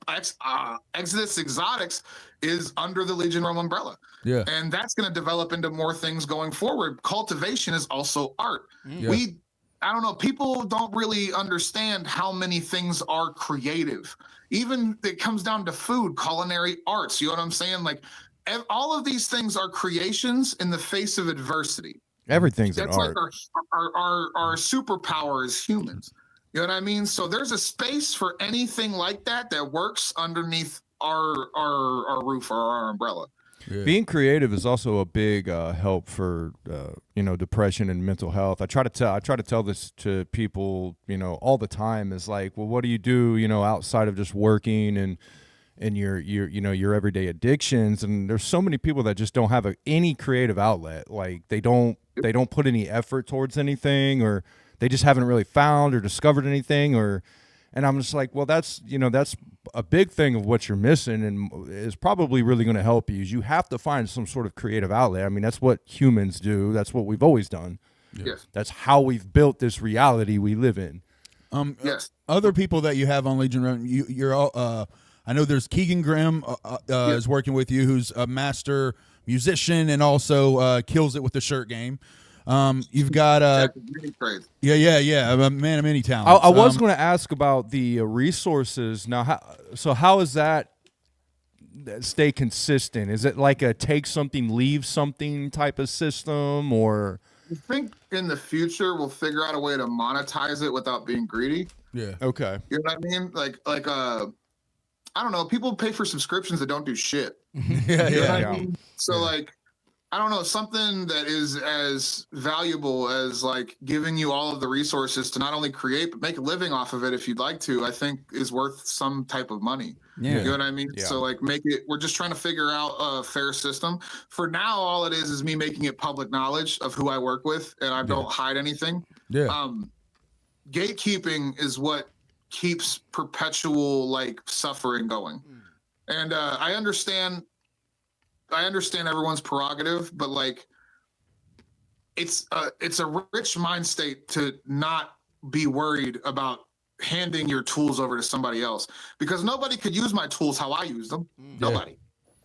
Exodus Exotics is under the Legion Realm umbrella. Yeah. And that's going to develop into more things going forward. Cultivation is also art. Yeah. I don't know, people don't really understand how many things are creative. Even it comes down to food, culinary arts. You know what I'm saying? Like all of these things are creations in the face of adversity. Everything's That's an like art. our superpower as humans. You know what I mean? So there's a space for anything like that works underneath our roof or our umbrella. Yeah. Being creative is also a big help for depression and mental health. I try to tell this to people, all the time. Is like, well, what do you do, outside of just working and your everyday addictions? And there's so many people that just don't have any creative outlet. Like they don't put any effort towards anything, or they just haven't really found or discovered anything, and I'm just like, well, that's a big thing of what you're missing, and is probably really going to help you. Is you have to find some sort of creative outlet. I mean, that's what humans do. That's what we've always done. Yes. That's how we've built this reality we live in. Yes. Other people that you have on Legion Realm, you're all. I know there's Keegan Grimm is working with you, who's a master musician and also kills it with the shirt game. You've got yeah, a man of many talents. I was going to ask about the resources. Now, how is that stay consistent? Is it like a take something, leave something type of system, or? I think in the future we'll figure out a way to monetize it without being greedy. Yeah. Okay. You know what I mean? Like I don't know. People pay for subscriptions that don't do shit. Yeah, You know what yeah. I mean? So like, I don't know, something that is as valuable as like giving you all of the resources to not only create but make a living off of it if you'd like to, I think is worth some type of money. Yeah. You know what I mean? Yeah. So like we're just trying to figure out a fair system. For now, all it is me making it public knowledge of who I work with, and I don't hide anything. Yeah. Gatekeeping is what keeps perpetual like suffering going. And I understand everyone's prerogative, but like it's a rich mind state to not be worried about handing your tools over to somebody else, because nobody could use my tools how I use them. Nobody.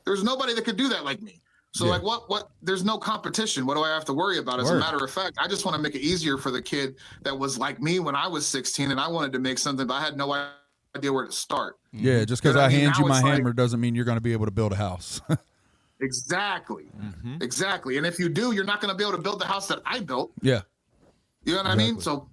There's nobody that could do that like me. So like what there's no competition. What do I have to worry about? As a matter of fact, I just want to make it easier for the kid that was like me when I was 16 and I wanted to make something, but I had no idea where to start. Yeah, just because I hand you my hammer doesn't mean you're going to be able to build a house. Exactly. Exactly. And if you do, you're not going to be able to build the house that I built. Yeah. You know what I mean? So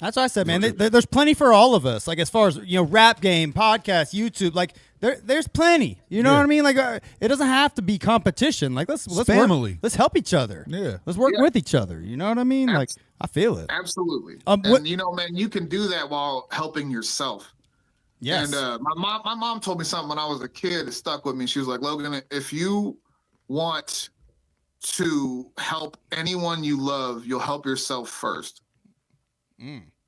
That's what I said, man. There's plenty for all of us. Like as far as rap game, podcast, YouTube, like there's plenty. You know what I mean? Like it doesn't have to be competition. Like let's family. Let's help each other. Yeah. Let's work with each other. You know what I mean? Like I feel it. Absolutely. What- And man, you can do that while helping yourself. Yes. And my mom told me something when I was a kid. It stuck with me. She was like, Logan, if you want to help anyone you love, you'll help yourself first.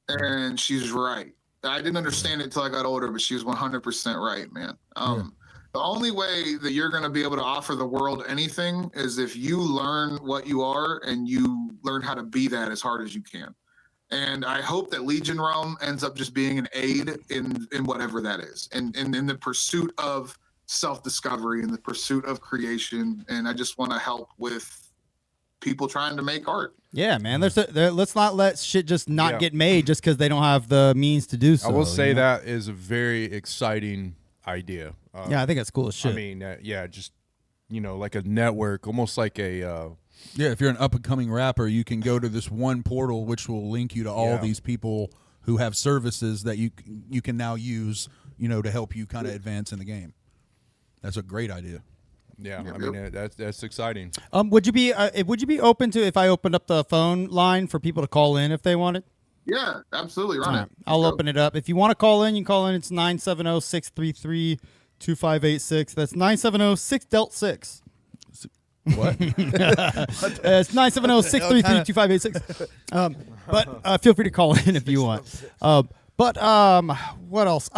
And she's right. I didn't understand it until I got older, but she was 100% right, man. The only way that you're going to be able to offer the world anything is if you learn what you are and you learn how to be that as hard as you can. And I hope that Legion Realm ends up just being an aid in whatever that is, and in the pursuit of self-discovery, in the pursuit of creation. And I just want to help with people trying to make art. Yeah, man. Let's not let shit just not get made just because they don't have the means to do so. I will say that is a very exciting idea. Yeah, I think that's cool as shit. I mean, just like a network, almost like a. Yeah, if you're an up-and-coming rapper, you can go to this one portal which will link you to all these people who have services that you can now use, to help you kind of advance in the game. That's a great idea. Yeah, I mean that's exciting. Would you be open to if I opened up the phone line for people to call in if they wanted? Yeah, absolutely. Run it. I'll open it up. If you want to call in, you can call in. It's 970-633-2586. That's 970-6-DELT-6. What? It's 970-633-2586. But feel free to call in if you want. What else?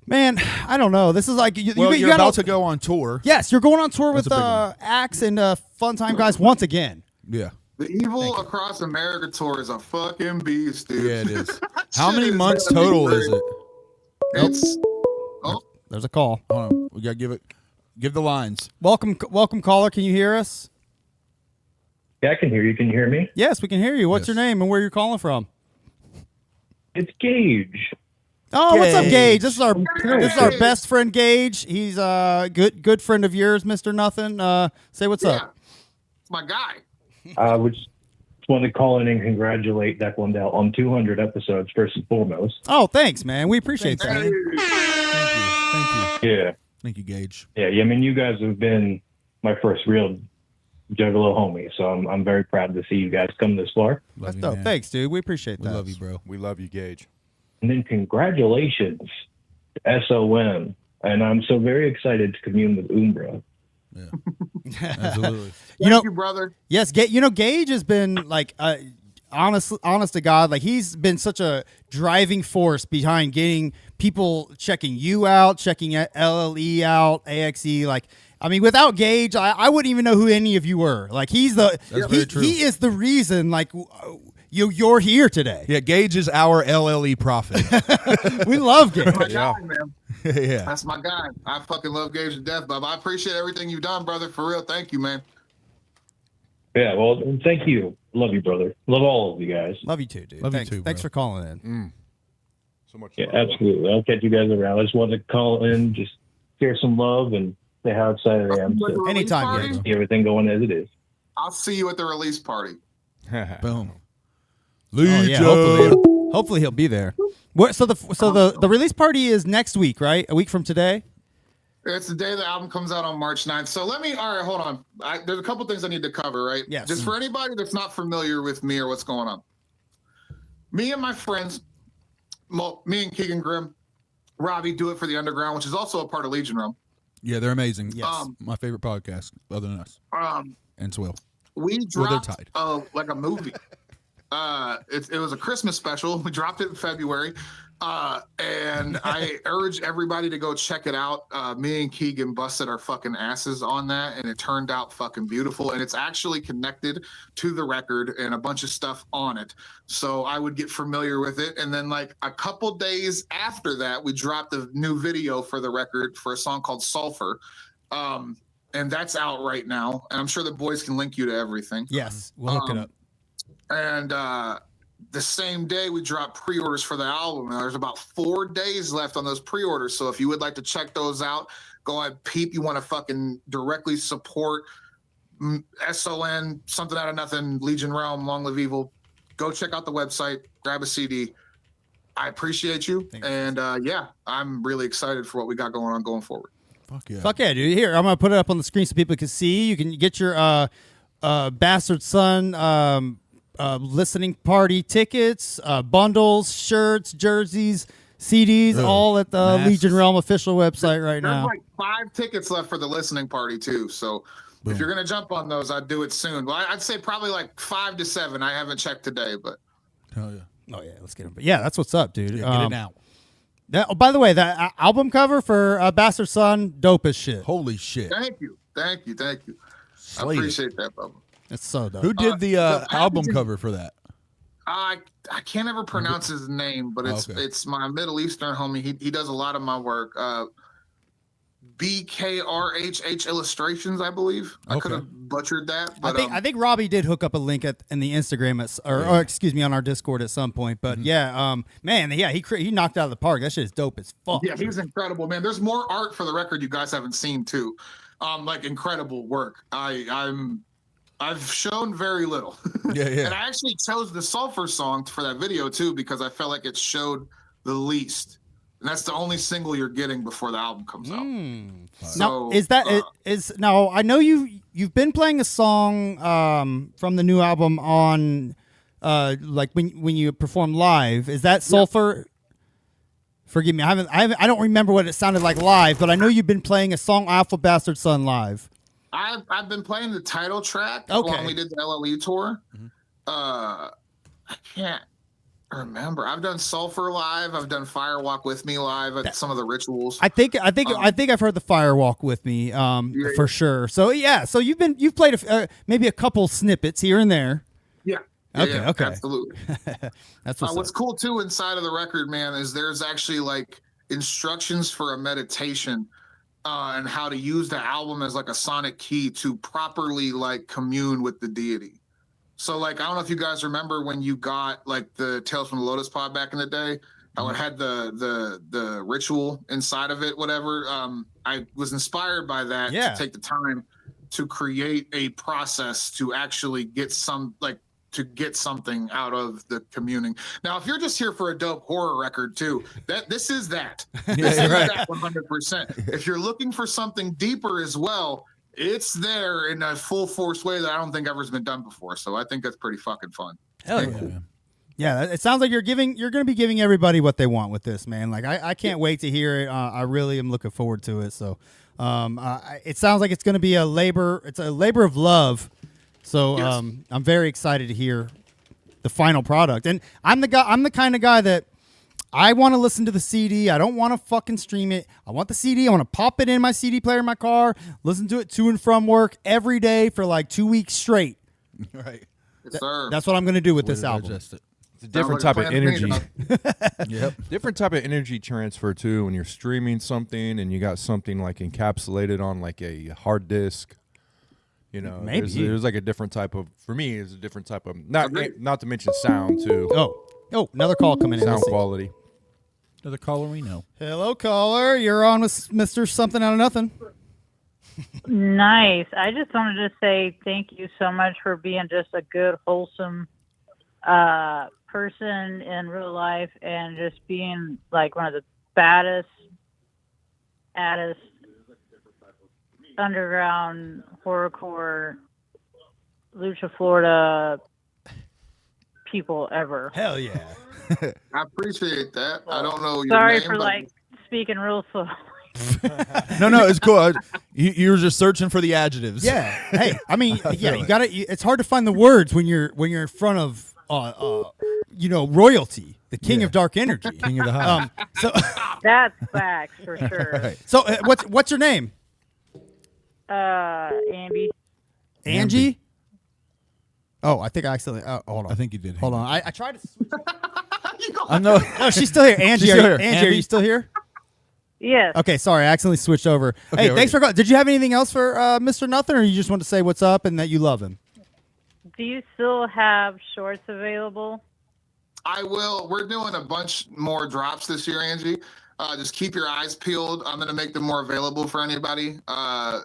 Man, I don't know. This is like you're about to go on tour. Yes, you're going on tour That's with a big one. Axe and Fun Time Guys once again. Yeah. The Evil Across America tour is a fucking beast, dude. Yeah, it is. How many months total is it? It's There's a call. Hold on. We got to give the lines. Welcome caller. Can you hear us? Yeah, I can hear you. Can you hear me? Yes, we can hear you. What's your name and where you're calling from? It's Gage. Oh, what's up, Gage? This is our best friend, Gage. He's a good friend of yours, Mr. Nothing. Say what's up. It's my guy. I just wanted to call in and congratulate Deck Lundell on 200 episodes, first and foremost. Oh, thanks, man. We appreciate that. Thank you. Yeah. Thank you, Gage. Yeah. I mean, you guys have been my first real Juggalo homie, so I'm very proud to see you guys come this far. Love you, Dope. man. Thanks, dude. We appreciate that. We love you, bro. We love you, Gage. And then congratulations to SOM. And I'm so very excited to commune with Umbra. Yeah. Absolutely. Thank you, brother. Yes, Gage has been like honest to God, like he's been such a driving force behind getting people checking you out, checking LLE out, AXE. Like, I mean, without Gage, I wouldn't even know who any of you were. Like, he is the reason. Like, you're here today. Yeah, Gage is our LLE prophet. We love Gage. My guy, man. Yeah. That's my guy. I fucking love Gage to death, Bob. I appreciate everything you've done, brother. For real. Thank you, man. Yeah, well, thank you. Love you, brother. Love all of you guys. Love you too, dude. Love you Thanks. too, Thanks bro. for calling in. So much. Yeah, love. absolutely. I'll catch you guys around. I just wanted to call in, just share some love and say how excited I am Like a to release Anytime, party? Diego. see everything going as it is. I'll see you at the release party. Boom. Oh yeah, hopefully he'll be there. So the release party is next week, right? A week from today. It's the day the album comes out on March 9th. So all right, hold on. There's a couple things I need to cover, right? Yes. Just for anybody that's not familiar with me or what's going on. Me and my friends, me and Keegan Grimm, Robbie, Do It for the Underground, which is also a part of Legion Realm. Yeah, they're amazing. Yes. My favorite podcast, other than us. And Swill. We Well, they're dropped tied. like a movie. It was a Christmas special. We dropped it in February. And I urge everybody to go check it out. Me and Keegan busted our fucking asses on that, and it turned out fucking beautiful. And it's actually connected to the record and a bunch of stuff on it. So I would get familiar with it. And then, like, a couple days after that, we dropped a new video for the record for a song called Sulfur. And that's out right now. And I'm sure the boys can link you to everything. Yes, we'll hook it up. And the same day we dropped pre-orders for the album. And there's about 4 days left on those pre-orders. So if you would like to check those out, go ahead, peep. You want to fucking directly support SON, Something Out of Nothing, Legion Realm, Long Live Evil. Go check out the website, grab a CD. I appreciate you. And yeah, I'm really excited for what we got going on going forward. Fuck yeah. Fuck yeah, dude. Here, I'm gonna put it up on the screen so people can see. You can get your Bastard Son listening party tickets, bundles, shirts, jerseys, CDs, all at the Masks. Legion Realm official website right There's now. like 5 tickets left for the listening party too. So if you're gonna jump on those, I'd do it soon. Well, I'd say probably like 5 to 7. I haven't checked today, but Hell yeah. Oh yeah, let's get them. But yeah, that's what's up, dude. Yeah, get it now. Oh, by the way, that album cover for Bastard Son, dope as shit. Holy shit. thank you. I Slayed it. appreciate that, Bubba. It's so dope. Who did the album packaging- cover for that? I can't ever pronounce his name, but Okay. it's my Middle Eastern homie. He does a lot of my work. BKRHH Illustrations, I believe. I Okay. could have butchered that, but I think Robbie did hook up a link in the Instagram or excuse me, on our Discord at some point. But yeah, man, yeah, he knocked it out of the park. That shit is dope as fuck. yeah, he's incredible, man. There's more art for the record you guys haven't seen too. Like incredible work. I've shown very little. Yeah, yeah. And I actually chose the Sulfur song for that video too because I felt like it showed the least. And that's the only single you're getting before the album comes out. Now, So, now I know you've been playing a song from the new album on like when you perform live. Is that Sulfur? Forgive me, I don't remember what it sounded like live, but I know you've been playing a song off of Bastard Son live. I've been playing the title track Okay. when we did the LLE tour. I can't remember. I've done Sulfur live. I've done Firewalk With Me live at some of the rituals. I think I've heard the Firewalk With Me for sure. So yeah, so you've played maybe a couple snippets here and there. yeah. Okay, okay. Absolutely. That's what's What's up. cool too inside of the record, man, is there's actually like instructions for a meditation and how to use the album as like a sonic key to properly like commune with the deity. So like I don't know if you guys remember when you got like the Tales from the Lotus Pod back in the day, how it had the ritual inside of it, whatever. I was inspired by that Yeah. to take the time to create a process to actually get something out of the communing. Now, if you're just here for a dope horror record too, this is that. This is right. that 100%. If you're looking for something deeper as well, it's there in a full force way that I don't think ever's been done before. So I think that's pretty fucking fun. Hell yeah. Yeah, it sounds like you're going to be giving everybody what they want with this, man. Like I can't wait to hear it. I really am looking forward to it. So, it sounds like it's going to be a labor of love. So, Yes. I'm very excited to hear the final product. And I'm the kind of guy that I want to listen to the CD. I don't want to fucking stream it. I want the CD. I want to pop it in my CD player in my car, listen to it to and from work every day for like 2 weeks straight. Right. Yes, sir. That's what I'm going to do with Way this to album. digest it. It's a different Sounds type like of a plan to me, energy. Yep. Different type of energy transfer too when you're streaming something and you got something like encapsulated on like a hard disk. You know, Maybe. there's like a different type of, for me, it's a different type of, not Agreed. not to mention sound too. Oh, another call coming in. Sound Let's see. quality. Another caller we know. Hello, caller. You're on with Mr. Something Out of Nothing. Nice. I just wanted to say thank you so much for being just a good, wholesome person in real life and just being like one of the baddest underground horrorcore Lucha Florida people ever. Hell yeah. I appreciate that. I don't know your Sorry name, for but like speaking real slow. No, it's cool. You were just searching for the adjectives. Yeah. Hey, I mean, yeah, you got to. It's hard to find the words when you're in front of royalty, the king of dark energy, King of the High. So, That's facts for sure. Right. so what's your name? Andy. Angie. Oh, I think I accidentally. Hold on. I think you did. Hold on. I tried to. Switch. I know. No, she's still here. Angie, She's still Angie, here. are you Andy? still here? Yes. Okay, sorry, I accidentally switched over. Okay, Hey, we're thanks good. for calling. Did you have anything else for Mr. Nothing, or you just want to say what's up and that you love him? Do you still have shorts available? I will. We're doing a bunch more drops this year, Angie. Just keep your eyes peeled. I'm gonna make them more available for anybody.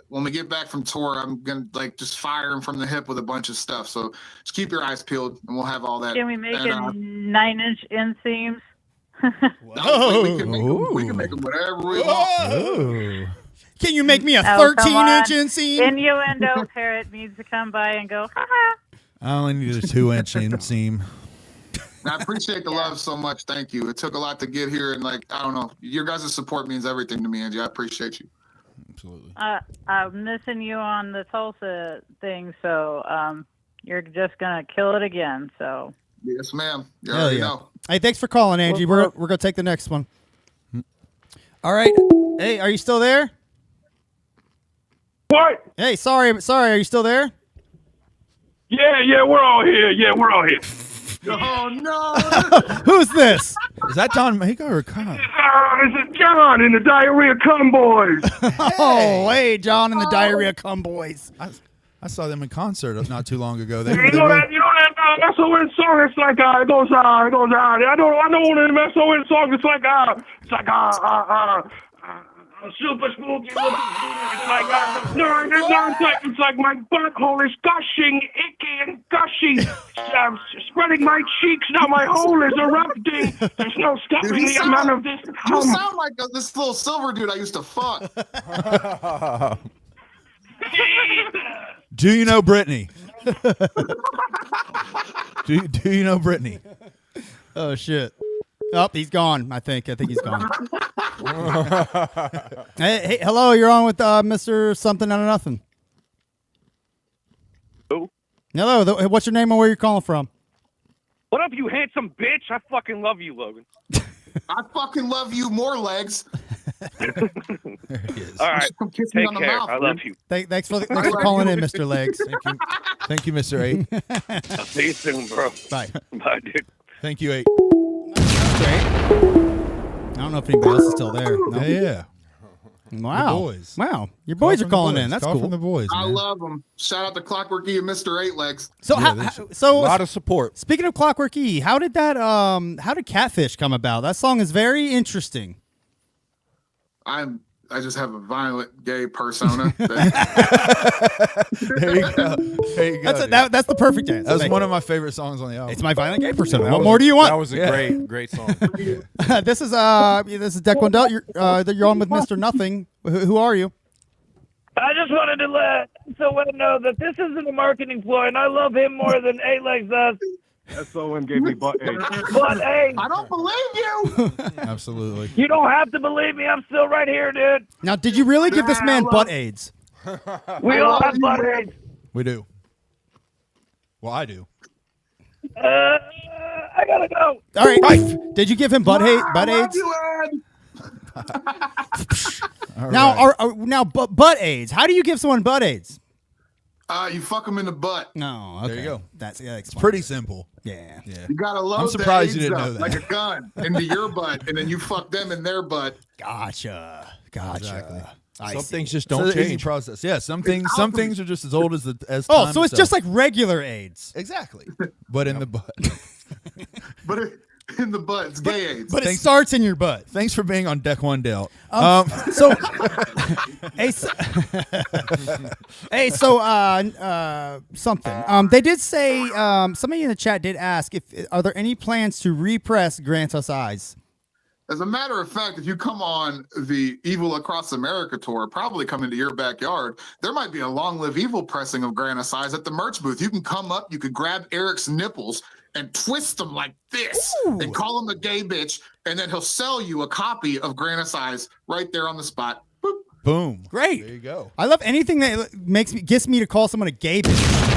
When we get back from tour, I'm gonna just fire them from the hip with a bunch of stuff. So just keep your eyes peeled, and we'll have all that. Can we make that, it 9-inch inseams? no, we can make them whatever we want. Ooh. Can you make me a Oh, come 13-inch on. inseam? Innuendo parrot needs to come by and go, ha ha. I only needed a 2-inch inseam. I appreciate the love so much. Thank you. It took a lot to get here, and I don't know. Your guys' support means everything to me, Angie. I appreciate you. Absolutely. I'm missing you on the Tulsa thing, so you're just gonna kill it again. So Yes, ma'am. You Hell already yeah. know. Hey, thanks for calling, Angie. We're gonna take the next one. All right. Hey, are you still there? What? Hey, sorry. Are you still there? Yeah, we're all here. Oh, no. Who's this? Is that Don Mako or Con? This is John in the Diarrhea Cum Boys. Oh, hey, John and the Diarrhea Cum Boys. I saw them in concert not too long ago. They You know that SON song? It's like it goes on. I know one of them SON songs. It's like super spooky. It's like my butthole is gushing, icky and gushy, spreading my cheeks. Now my hole is erupting. There's no stopping the amount of this You cum. sound like this little silver dude I used to fuck. Do you know Brittany? do you know Brittany? Oh shit. Oh, he's gone. I think he's gone. hey, hello. You're on with Mr. Something Out of Nothing. Who? Hello. What's your name and where you're calling from? What up, you handsome bitch? I fucking love you, Logan. I fucking love you more, legs. There he is. All right, Come kiss me take on the care. mouth, I love dude. you. Thanks for calling in, Mr. Legs. Thank you, Mr. 8. I'll see you soon, bro. Bye. Bye, dude. Thank you, 8. I don't know if anybody else is still there. No? Yeah. Wow. The boys. Wow. Your boys are Call from the calling boys. in. That's Call cool. from the boys, I man. love them. Shout out to Clockwork E and Mr. 8 Legs. So, Yeah, A lot of support. speaking of Clockwork E, how did Catfish come about? That song is very interesting. I just have a violent gay persona. There you go. There you go. dude. That's the perfect answer. That was Thank one you. of my favorite songs on the album. It's my violent gay persona. What more do you want? That was a great song. This is Deck Wendell. You're on with Mr. Nothing. Who are you? I just wanted to let someone know that this isn't a marketing ploy, and I love him more than A-Legs does. SOM gave me butt AIDS. But, hey, I don't believe you. Absolutely. you don't have to believe me. I'm still right here, dude. Now, did you really give this man butt AIDS? We all have butt AIDS. We do. Well, I do. I gotta go. All right. Did you give him butt AIDS? I love you, Ed. Now, butt AIDS. How do you give someone butt AIDS? You fuck them in the butt. No. Okay. There you go. That's It's pretty simple. Yeah. Yeah. You gotta load I'm surprised the you AIDS didn't up know that. like a gun into your butt, and then you fuck them in their butt. Gotcha. Exactly. I Some see. things just It's don't an easy change. process. Yeah, some things are just as old as Oh, time so it's itself. just like regular AIDS. exactly, but in the butt. But in the butt, it's gay AIDS. But it starts in your butt. Thanks for being on deck one, Delt. So, hey, something. They did say somebody in the chat did ask if are there any plans to repress Grant Us Eyes? As a matter of fact, if you come on the Evil Across America tour, probably come into your backyard, there might be a Long Live Evil pressing of Grant Us Eyes at the merch booth. You can come up, you could grab Eric's nipples and twist them like this and call him a gay bitch, and then he'll sell you a copy of Grant Us Eyes right there on the spot. Boop. Boom. Great. There you go. I love anything that gets me to call someone a gay bitch.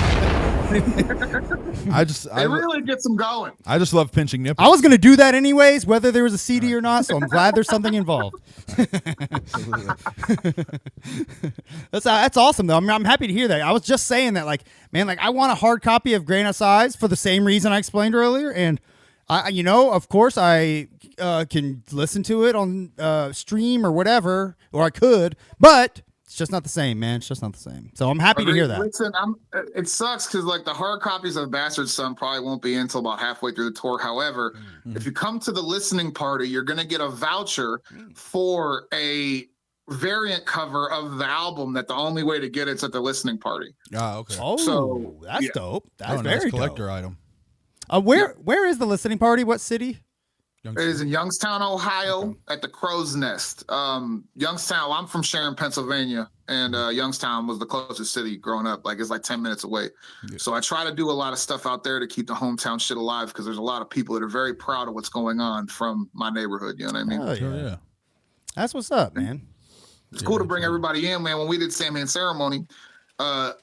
It really gets them going. I just love pinching nipples. I was gonna do that anyways, whether there was a CD or not. So I'm glad there's something involved. That's awesome though. I'm happy to hear that. I was just saying that, like, man, like I want a hard copy of Grant Us Eyes for the same reason I explained earlier, and of course I can listen to it on stream or whatever, or I could, but it's just not the same, man. It's just not the same. So I'm happy to hear that. Listen, it sucks because like the hard copies of Bastard Son probably won't be in until about halfway through the tour. However, if you come to the listening party, you're gonna get a voucher for a variant cover of the album that the only way to get it's at the listening party. Ah, okay. Oh, So, that's yeah. dope. That's Nice very collector dope. item. Where is the listening party? What city? It is in Youngstown, Ohio, at the Crow's Nest. Youngstown, I'm from Sharon, Pennsylvania, and Youngstown was the closest city growing up. Like, it's like 10 minutes away. Yeah. So I try to do a lot of stuff out there to keep the hometown shit alive because there's a lot of people that are very proud of what's going on from my neighborhood. You know what I mean? Oh, yeah. That's what's up, man. It's cool to bring everybody in, man. When we did Sandman Ceremony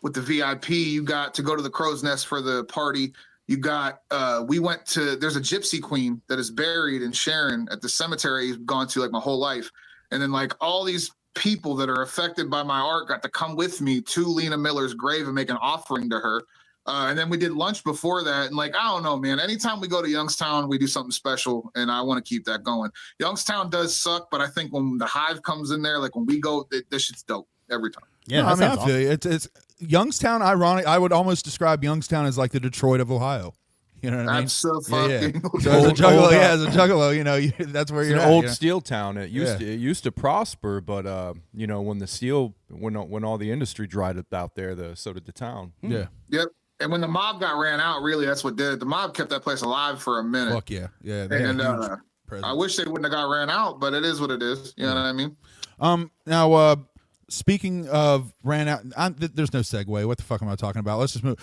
with the VIP, you got to go to the Crow's Nest for the party. You got, we went to, there's a gypsy queen that is buried in Sharon at the cemetery I've gone to like my whole life. And then like all these people that are affected by my art got to come with me to Lena Miller's grave and make an offering to her. And then we did lunch before that. And like, I don't know, man, anytime we go to Youngstown, we do something special. And I want to keep that going. Youngstown does suck, but I think when the Hive comes in there, like when we go, this shit's dope every time. Yeah, no, I mean, I feel you. It's Youngstown. Ironic. I would almost describe Youngstown as like the Detroit of Ohio. You know what I mean? That's so fucking. So as a juggalo, as a juggalo, you know, that's where you're an at, old you know? steel town. It used to prosper, but when the steel, when all the industry dried up out there, so did the town. Yeah. Yep. And when the mob got ran out, really, that's what did it. The mob kept that place alive for a minute. Fuck yeah, yeah. And I wish they wouldn't have got ran out, but it is what it is. You know what I mean? Now, speaking of ran out, there's no segue. What the fuck am I talking about? Let's just move.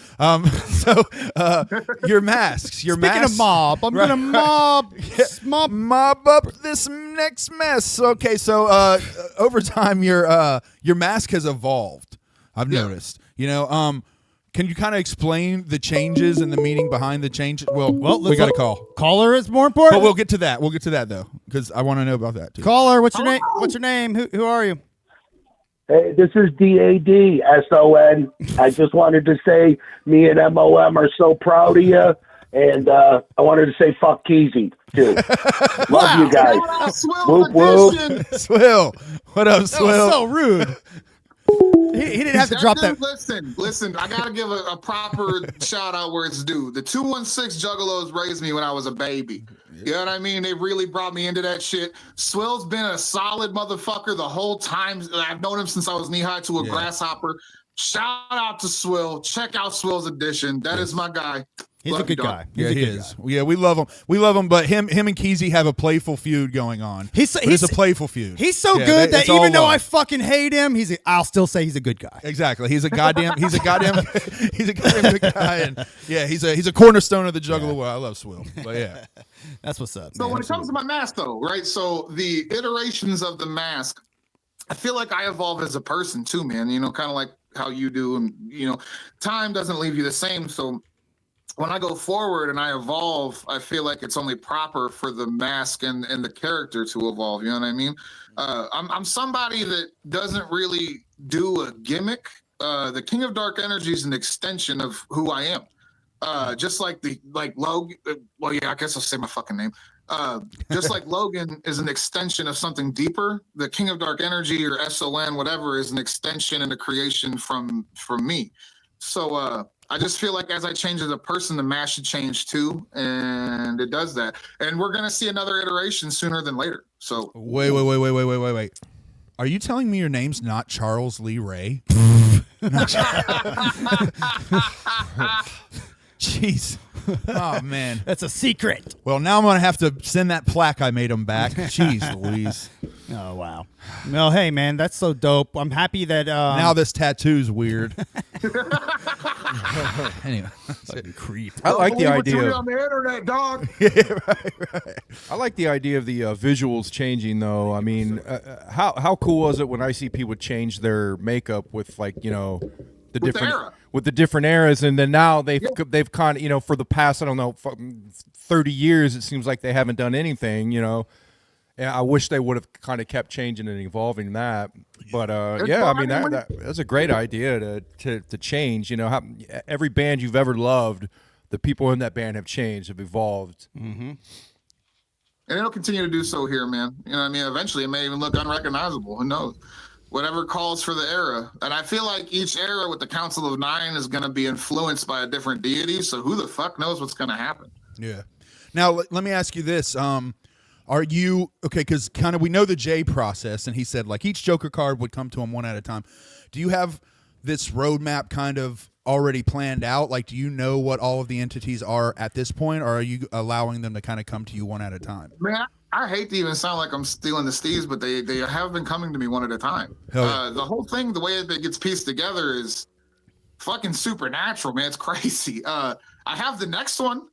Your masks. Speaking of mob, I'm gonna mob up this next mess. Okay, so over time, your mask has evolved. I've noticed. You know, can you kind of explain the changes and the meaning behind the change? Well, we got a call. Caller is more important. But we'll get to that. We'll get to that though, because I want to know about that too. Caller, what's your name? What's your name? Who are you? Hey, this is DADSON. I just wanted to say me and MOM are so proud of you. And I wanted to say fuck Keezy, too. Love you guys. Whoop, whoop. Swill. What up, Swill? That was so rude. He didn't have to drop that. Listen, I got to give a proper shout out where it's due. The 216 Juggalos raised me when I was a baby. You know what I mean? They really brought me into that shit. Swill's been a solid motherfucker the whole time. I've known him since I was knee-high to a grasshopper. Shout out to Swill. Check out Swill's edition. That is my guy. He's a good guy. Yeah, he is. Yeah, we love him. We love him, but him and Keezy have a playful feud going on. It's a playful feud. He's so good that even though I fucking hate him, I'll still say he's a good guy. Exactly. He's a goddamn good guy, and yeah, he's a cornerstone of the Juggalo world. I love Swill. But yeah. That's what's up. So when it comes to my mask though, right? So the iterations of the mask, I feel like I evolve as a person too, man. You know, kind of like how you do, and you know, time doesn't leave you the same. So when I go forward and I evolve, I feel like it's only proper for the mask and the character to evolve. You know what I mean? I'm somebody that doesn't really do a gimmick. The King of Dark Energy is an extension of who I am. Just like Logan. Well, yeah, I guess I'll say my fucking name. Just like Logan is an extension of something deeper, the King of Dark Energy or SON, whatever, is an extension and a creation from me. So I just feel like as I change as a person, the mash should change too, and it does that. And we're gonna see another iteration sooner than later. So Wait. Are you telling me your name's not Charles Lee Ray? Jeez. Oh, man. That's a secret. Well, now I'm going to have to send that plaque I made him back. Jeez Louise. Oh, wow. No, hey, man, that's so dope. I'm happy that... now this tattoo's weird. Anyway. Fucking creep. I like the idea. On the internet, dog. right. I like the idea of the visuals changing, though. I mean, how cool was it when ICP would change their makeup with, like, you know, the different with the different eras, and then now they've kind of, you know, for the past, I don't know, 30 years, it seems like they haven't done anything, you know. And I wish they would have kind of kept changing and evolving that. But yeah, I mean that's a great idea to change. You know, how every band you've ever loved, the people in that band have changed, have evolved. Mm-hmm. And it'll continue to do so here, man. You know what I mean? Eventually, it may even look unrecognizable. Who knows? Whatever calls for the era. And I feel like each era with the Council of Nine is going to be influenced by a different deity. So who the fuck knows what's going to happen? Yeah. Now, let me ask you this. Are you, okay, because kind of we know the J process, and he said, like, each Joker card would come to him one at a time. Do you have this roadmap kind of already planned out? Like, do you know what all of the entities are at this point, or are you allowing them to kind of come to you one at a time? Man, I hate to even sound like I'm stealing the steves, but they have been coming to me one at a time. Yeah. The whole thing, the way it gets pieced together is fucking supernatural, man. It's crazy. I have the next one.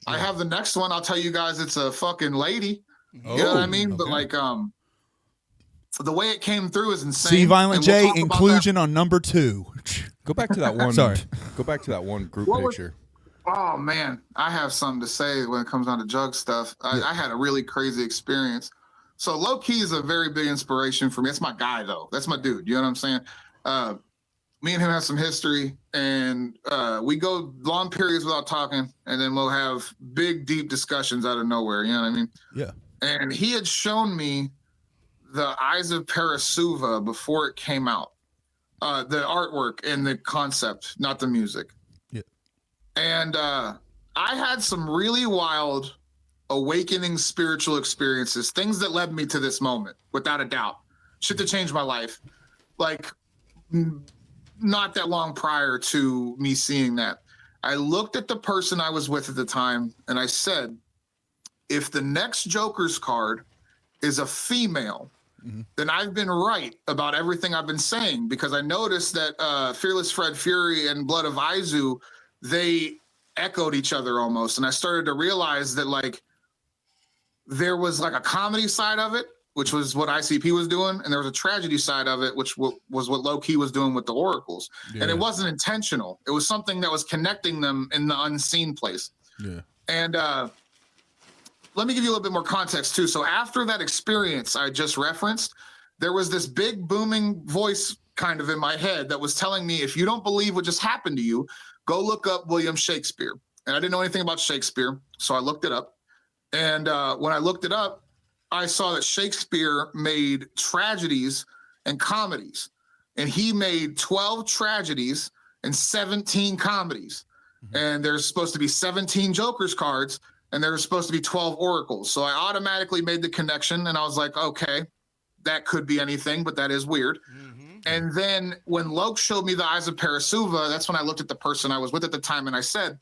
Yeah. I have the next one. I'll tell you guys, it's a fucking lady. You know what I mean? Okay. But like, the way it came through is insane. See, Violent J, inclusion on number 2. Go back to that one. Sorry. Go back to that one group picture. Oh man, I have something to say when it comes down to jug stuff. I had a really crazy experience. So Low Key is a very big inspiration for me. That's my guy though. That's my dude. You know what I'm saying? Me and him have some history, and we go long periods without talking, and then we'll have big, deep discussions out of nowhere. You know what I mean? Yeah. And he had shown me the Eyes of Parasuva before it came out. The artwork and the concept, not the music. And I had some really wild awakening spiritual experiences, things that led me to this moment, without a doubt. Shit that changed my life. Like, not that long prior to me seeing that. I looked at the person I was with at the time, and I said, if the next Joker's card is a female, then I've been right about everything I've been saying, because I noticed that Fearless Fred Fury and Blood of Izu, they echoed each other almost. And I started to realize that, like, there was like a comedy side of it, which was what ICP was doing, and there was a tragedy side of it, which was what Low Key was doing with the Oracles. Yeah. And it wasn't intentional. It was something that was connecting them in the unseen place. Yeah. And let me give you a little bit more context too. So after that experience I just referenced, there was this big booming voice kind of in my head that was telling me, if you don't believe what just happened to you, go look up William Shakespeare. And I didn't know anything about Shakespeare, so I looked it up. And when I looked it up, I saw that Shakespeare made tragedies and comedies. And he made 12 tragedies and 17 comedies. And there's supposed to be 17 Joker's cards, and there's supposed to be 12 oracles. So I automatically made the connection, and I was like, okay, that could be anything, but that is weird. And then when Loke showed me the Eyes of Parasuva, that's when I looked at the person I was with at the time, and I said,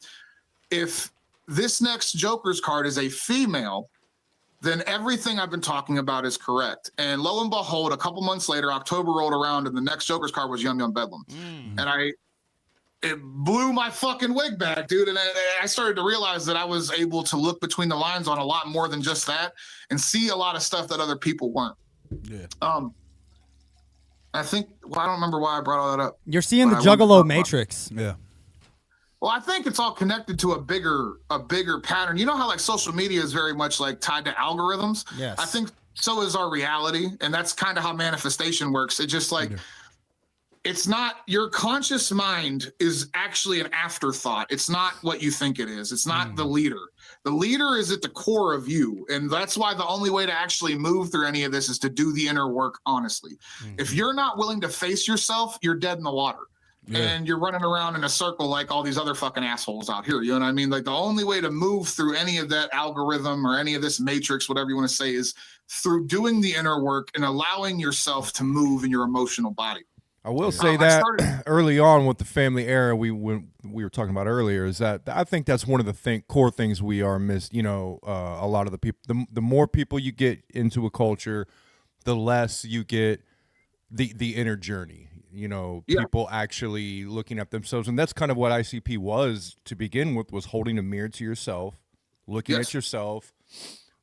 if this next Joker's card is a female, then everything I've been talking about is correct. And lo and behold, a couple months later, October rolled around, and the next Joker's card was Yum Yum Bedlam. And it blew my fucking wig back, dude. And I started to realize that I was able to look between the lines on a lot more than just that, and see a lot of stuff that other people weren't. Yeah. I think, well, I don't remember why I brought all that up. You're seeing the Juggalo Matrix. Yeah. Well, I think it's all connected to a bigger pattern. You know how like social media is very much like tied to algorithms? Yes. I think so is our reality. And that's kind of how manifestation works. It just like, it's not, your conscious mind is actually an afterthought. It's not what you think it is. It's not the leader. The leader is at the core of you. And that's why the only way to actually move through any of this is to do the inner work, honestly. If you're not willing to face yourself, you're dead in the water. And you're running around in a circle like all these other fucking assholes out here. You know what I mean? Like the only way to move through any of that algorithm or any of this matrix, whatever you want to say, is through doing the inner work and allowing yourself to move in your emotional body. I will say that early on with the family era we were talking about earlier is that I think that's one of the core things we are missed. You know, a lot of the people, the more people you get into a culture, the less you get the inner journey. You know, people actually looking at themselves, and that's kind of what ICP was to begin with, was holding a mirror to yourself, looking at yourself.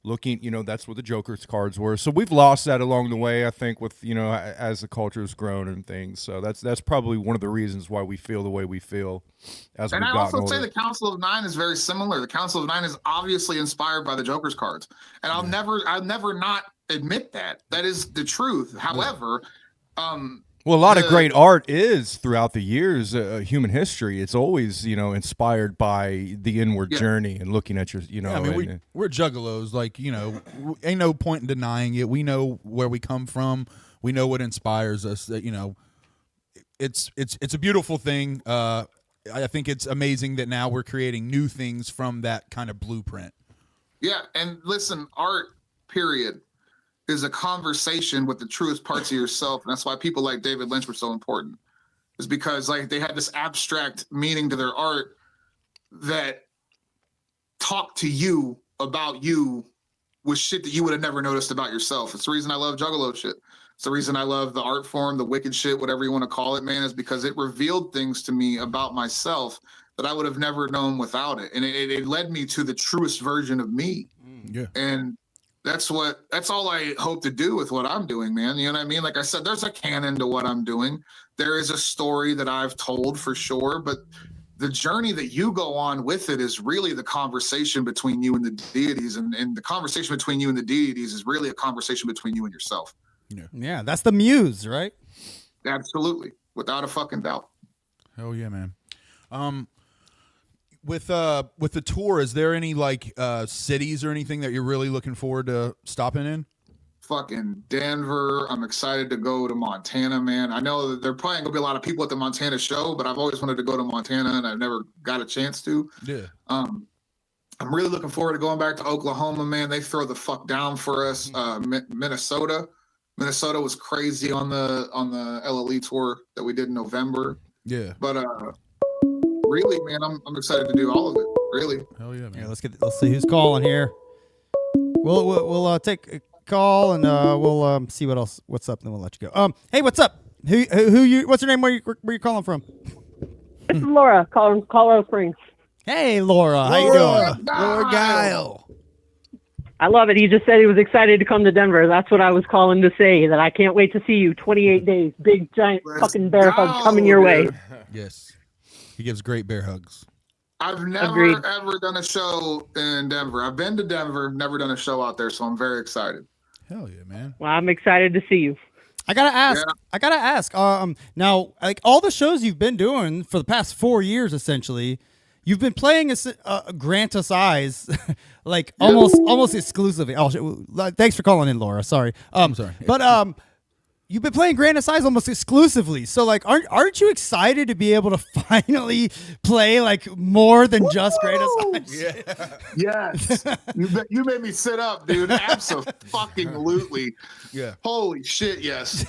Looking, you know, that's what the Joker's cards were. So we've lost that along the way, I think, with, you know, as the culture's grown and things. So that's probably one of the reasons why we feel the way we feel as we've gotten older. And I also say the Council of Nine is very similar. The Council of Nine is obviously inspired by the Joker's cards. And I'll never not admit that. That is the truth. However, well, a lot of great art is throughout the years, human history. It's always, you know, inspired by the inward journey and looking at your, you know. I mean, we're juggalos. Like, you know, ain't no point in denying it. We know where we come from. We know what inspires us. That, you know, it's a beautiful thing. I think it's amazing that now we're creating new things from that kind of blueprint. Yeah, and listen, art, period, is a conversation with the truest parts of yourself. And that's why people like David Lynch were so important, is because like they had this abstract meaning to their art that talked to you about you with shit that you would have never noticed about yourself. It's the reason I love Juggalo shit. It's the reason I love the art form, the wicked shit, whatever you want to call it, man, is because it revealed things to me about myself that I would have never known without it. And it led me to the truest version of me. Yeah. And that's all I hope to do with what I'm doing, man. You know what I mean? Like I said, there's a canon to what I'm doing. There is a story that I've told for sure, but the journey that you go on with it is really the conversation between you and the deities. And the conversation between you and the deities is really a conversation between you and yourself. Yeah, that's the muse, right? Absolutely. Without a fucking doubt. Hell yeah, man. With the tour, is there any like cities or anything that you're really looking forward to stopping in? Fucking Denver. I'm excited to go to Montana, man. I know that there probably gonna be a lot of people at the Montana show, but I've always wanted to go to Montana and I've never got a chance to. Yeah. I'm really looking forward to going back to Oklahoma, man. They throw the fuck down for us. Minnesota was crazy on the LLE tour that we did in November. Yeah. But really, man, I'm excited to do all of it. Really. Hell yeah, man. Yeah, let's see who's calling here. We'll take a call and we'll see what's up, and then we'll let you go. Hey, what's up? Who you? What's your name? Where you calling from? This is Laura, Colorado Springs. Hey, Laura, how you doing? Laura Guile. I love it. He just said he was excited to come to Denver. That's what I was calling to say, that I can't wait to see you. 28 days. Big, giant fucking bear hug coming your way. Yes. He gives great bear hugs. I've never ever done a show in Denver. I've been to Denver, never done a show out there, so I'm very excited. Hell yeah, man. Well, I'm excited to see you. I gotta ask. Now, like all the shows you've been doing for the past 4 years, essentially, you've been playing Grant Us Eyes, like almost exclusively. Oh, thanks for calling in, Laura. Sorry. I'm sorry. But you've been playing Grant Us Eyes almost exclusively. So, like, aren't you excited to be able to finally play like more than just Grant Us Eyes? Yeah. Yes. You made me sit up, dude. Absolutely. Yeah. Holy shit. Yes.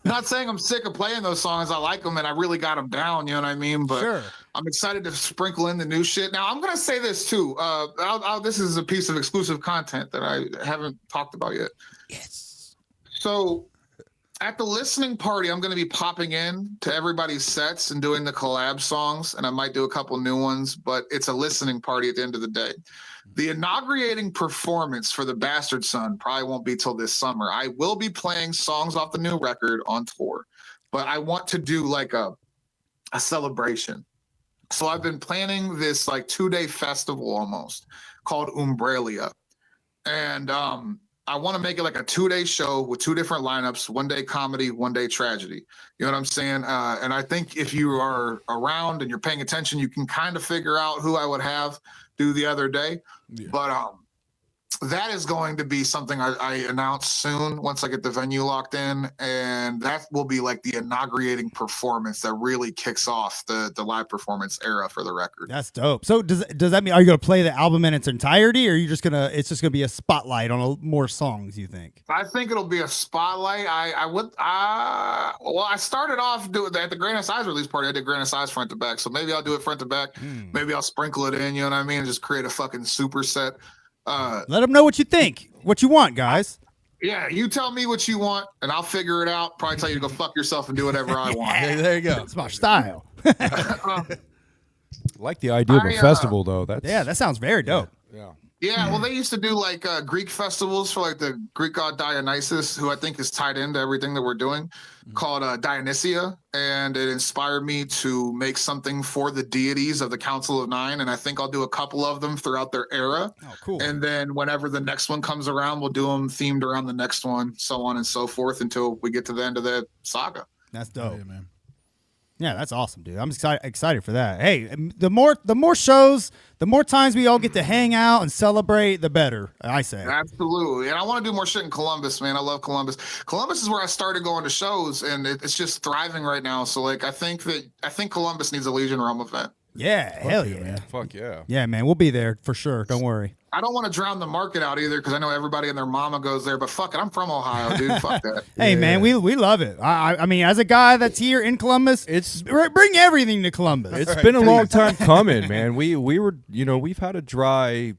Not saying I'm sick of playing those songs. I like them and I really got them down. You know what I mean? But sure. I'm excited to sprinkle in the new shit. Now, I'm going to say this too. This is a piece of exclusive content that I haven't talked about yet. Yes. So at the listening party, I'm going to be popping in to everybody's sets and doing the collab songs, and I might do a couple new ones, but it's a listening party at the end of the day. The inaugurating performance for the Bastard Son probably won't be till this summer. I will be playing songs off the new record on tour, but I want to do like a celebration. So I've been planning this like 2-day festival almost called Umbralia. And I want to make it like a 2-day show with 2 different lineups, 1 day comedy, 1 day tragedy. You know what I'm saying? And I think if you are around and you're paying attention, you can kind of figure out who I would have. do the other day. But that is going to be something I announce soon once I get the venue locked in, and that will be like the inaugurating performance that really kicks off the live performance era for the record. That's dope. So does that mean, are you gonna play the album in its entirety, or are you just gonna it's just gonna be a spotlight on more songs, you think? I think it'll be a spotlight. I started off doing at the Grand Size release party. I did Grand Size front to back, so maybe I'll do it front to back. Maybe I'll sprinkle it in. You know what I mean? And just create a fucking superset. Let them know what you think, what you want, guys. Yeah, you tell me what you want, and I'll figure it out. Probably tell you to go fuck yourself and do whatever I want. There you go. It's my style. I like the idea of a festival, though. That sounds very dope. Yeah, well, they used to do like Greek festivals for like the Greek god Dionysus, who I think is tied into everything that we're doing, called Dionysia, and it inspired me to make something for the deities of the Council of Nine, and I think I'll do a couple of them throughout their era. Oh, cool. And then whenever the next one comes around, we'll do them themed around the next one, so on and so forth, until we get to the end of the saga. That's dope. Yeah, man. Yeah, that's awesome, dude. I'm excited for that. Hey, the more shows, the more times we all get to hang out and celebrate, the better, I say. Absolutely. And I want to do more shit in Columbus, man. I love Columbus. Columbus is where I started going to shows, and it's just thriving right now. So, like, I think Columbus needs a Legion Realm event. Yeah, hell yeah. Man. Fuck yeah. Yeah, man, we'll be there for sure. Don't worry. I don't want to drown the market out either, because I know everybody and their mama goes there, but fuck it, I'm from Ohio, dude. Fuck that. Hey, man, we love it. I mean, as a guy that's here in Columbus, bring everything to Columbus. It's been a long time coming, man. We were, we've had a dry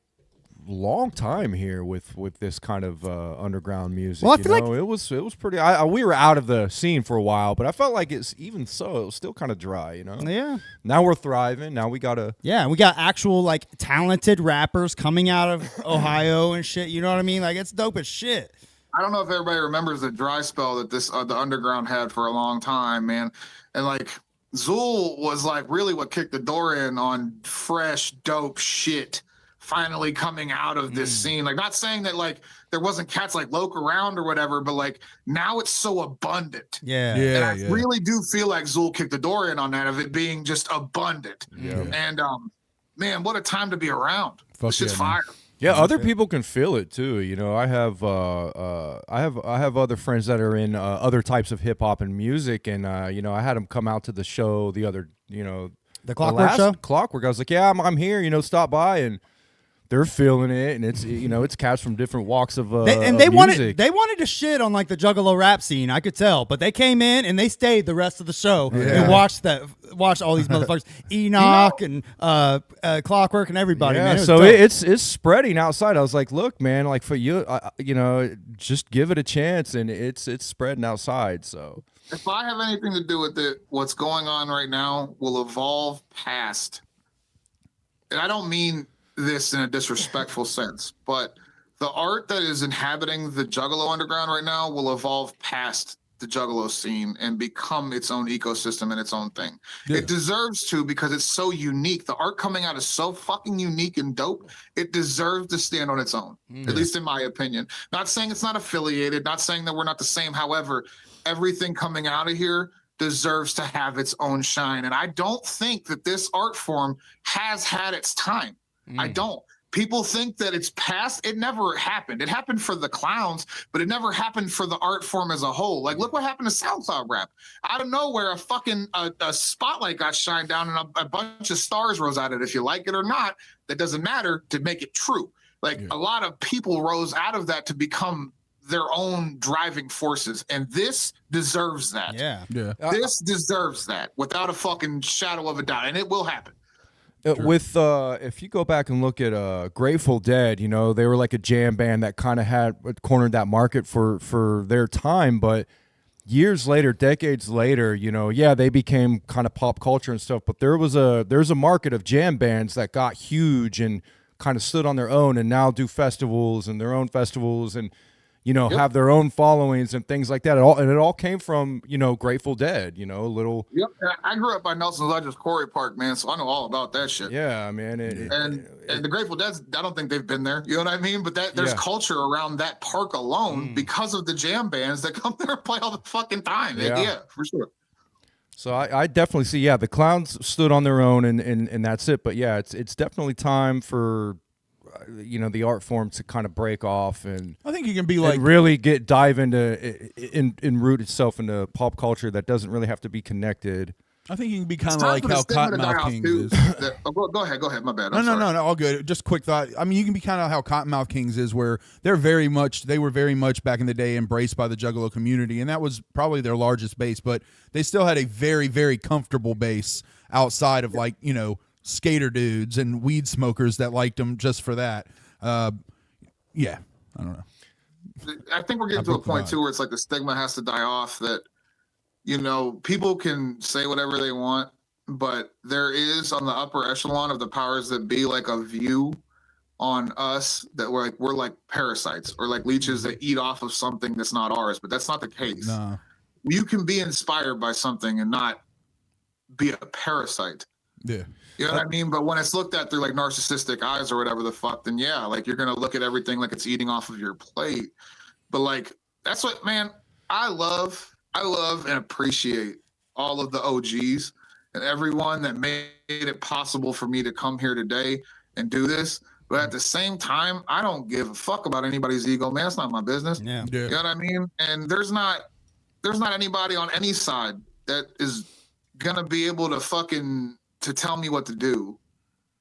long time here with this kind of underground music. Well, I feel like it was pretty. We were out of the scene for a while, but I felt like it was still kind of dry. Yeah. Now we're thriving. Now we gotta. Yeah, we got actual like talented rappers coming out of Ohio and shit. You know what I mean? Like, it's dope as shit. I don't know if everybody remembers the dry spell that the underground had for a long time, man. And like Zool was like really what kicked the door in on fresh, dope shit finally coming out of this scene. Like, not saying that like there wasn't cats like Loke around or whatever, but like now it's so abundant. Yeah. And I really do feel like Zool kicked the door in on that, of it being just abundant. Yeah. And man, what a time to be around. Fuck It's just yeah, man. fire. Yeah, other people can feel it too. I have other friends that are in other types of hip hop and music, and I had them come out to the show the other, the Clockwork show. Clockwork. I was like, yeah, I'm here. Stop by, and they're feeling it, and it's it's cats from different walks of they music. wanted to shit on like the Juggalo rap scene. I could tell, but they came in and they stayed the rest of the show and watched all these motherfuckers, Enoch and Clockwork and everybody. Yeah, man, so it's spreading outside. I was like, look, man, like for you, just give it a chance, and it's spreading outside. So if I have anything to do with it, what's going on right now will evolve past. And I don't mean this in a disrespectful sense, but the art that is inhabiting the Juggalo underground right now will evolve past the Juggalo scene and become its own ecosystem and its own thing. Yeah. It deserves to, because it's so unique. The art coming out is so fucking unique and dope. It deserves to stand on its own, at least in my opinion. Not saying it's not affiliated, not saying that we're not the same. However, everything coming out of here deserves to have its own shine. And I don't think that this art form has had its time. I don't. People think that it's past. It never happened. It happened for the clowns, but it never happened for the art form as a whole. Like, look what happened to SoundCloud rap. Out of nowhere, a spotlight got shined down and a bunch of stars rose out of it. If you like it or not, that doesn't matter to make it true. Like, a lot of people rose out of that to become their own driving forces, and this deserves that. Yeah. This deserves that without a fucking shadow of a doubt, and it will happen. With if you go back and look at Grateful Dead, they were like a jam band that kind of had cornered that market for their time, but years later, decades later, they became kind of pop culture and stuff, but there's a market of jam bands that got huge and kind of stood on their own and now do festivals and their own festivals and have their own followings and things like that. It all came from, Grateful Dead, little. Yep. I grew up by Nelson Ledger's Quarry Park, man, so I know all about that shit. Yeah, man. And the Grateful Dead, I don't think they've been there. You know what I mean? But there's culture around that park alone because of the jam bands that come there and play all the fucking time. Yeah, for sure. So I definitely see, the clowns stood on their own and that's it. But yeah, it's definitely time for the art form to kind of break off, and I think you can be like really dive into and root itself into pop culture that doesn't really have to be connected. I think you can be kind of like how Cottonmouth Kings is. Go ahead, my bad. No, all good. Just quick thought. I mean, you can be kind of how Cottonmouth Kings is, where they were very much back in the day embraced by the Juggalo community, and that was probably their largest base. But they still had a very, very comfortable base outside of skater dudes and weed smokers that liked them just for that. I don't know. I think we're getting to a point too where it's like the stigma has to die off that. People can say whatever they want, but there is on the upper echelon of the powers that be like a view on us that we're like parasites or like leeches that eat off of something that's not ours, but that's not the case. No. You can be inspired by something and not be a parasite. Yeah. You know what I mean? But when it's looked at through like narcissistic eyes or whatever the fuck, then yeah, like you're going to look at everything like it's eating off of your plate. But like, that's what, man, I love and appreciate all of the OGs and everyone that made it possible for me to come here today and do this. But at the same time, I don't give a fuck about anybody's ego, man. It's not my business. Yeah. You know what I mean? And there's not anybody on any side that is gonna be able to tell me what to do.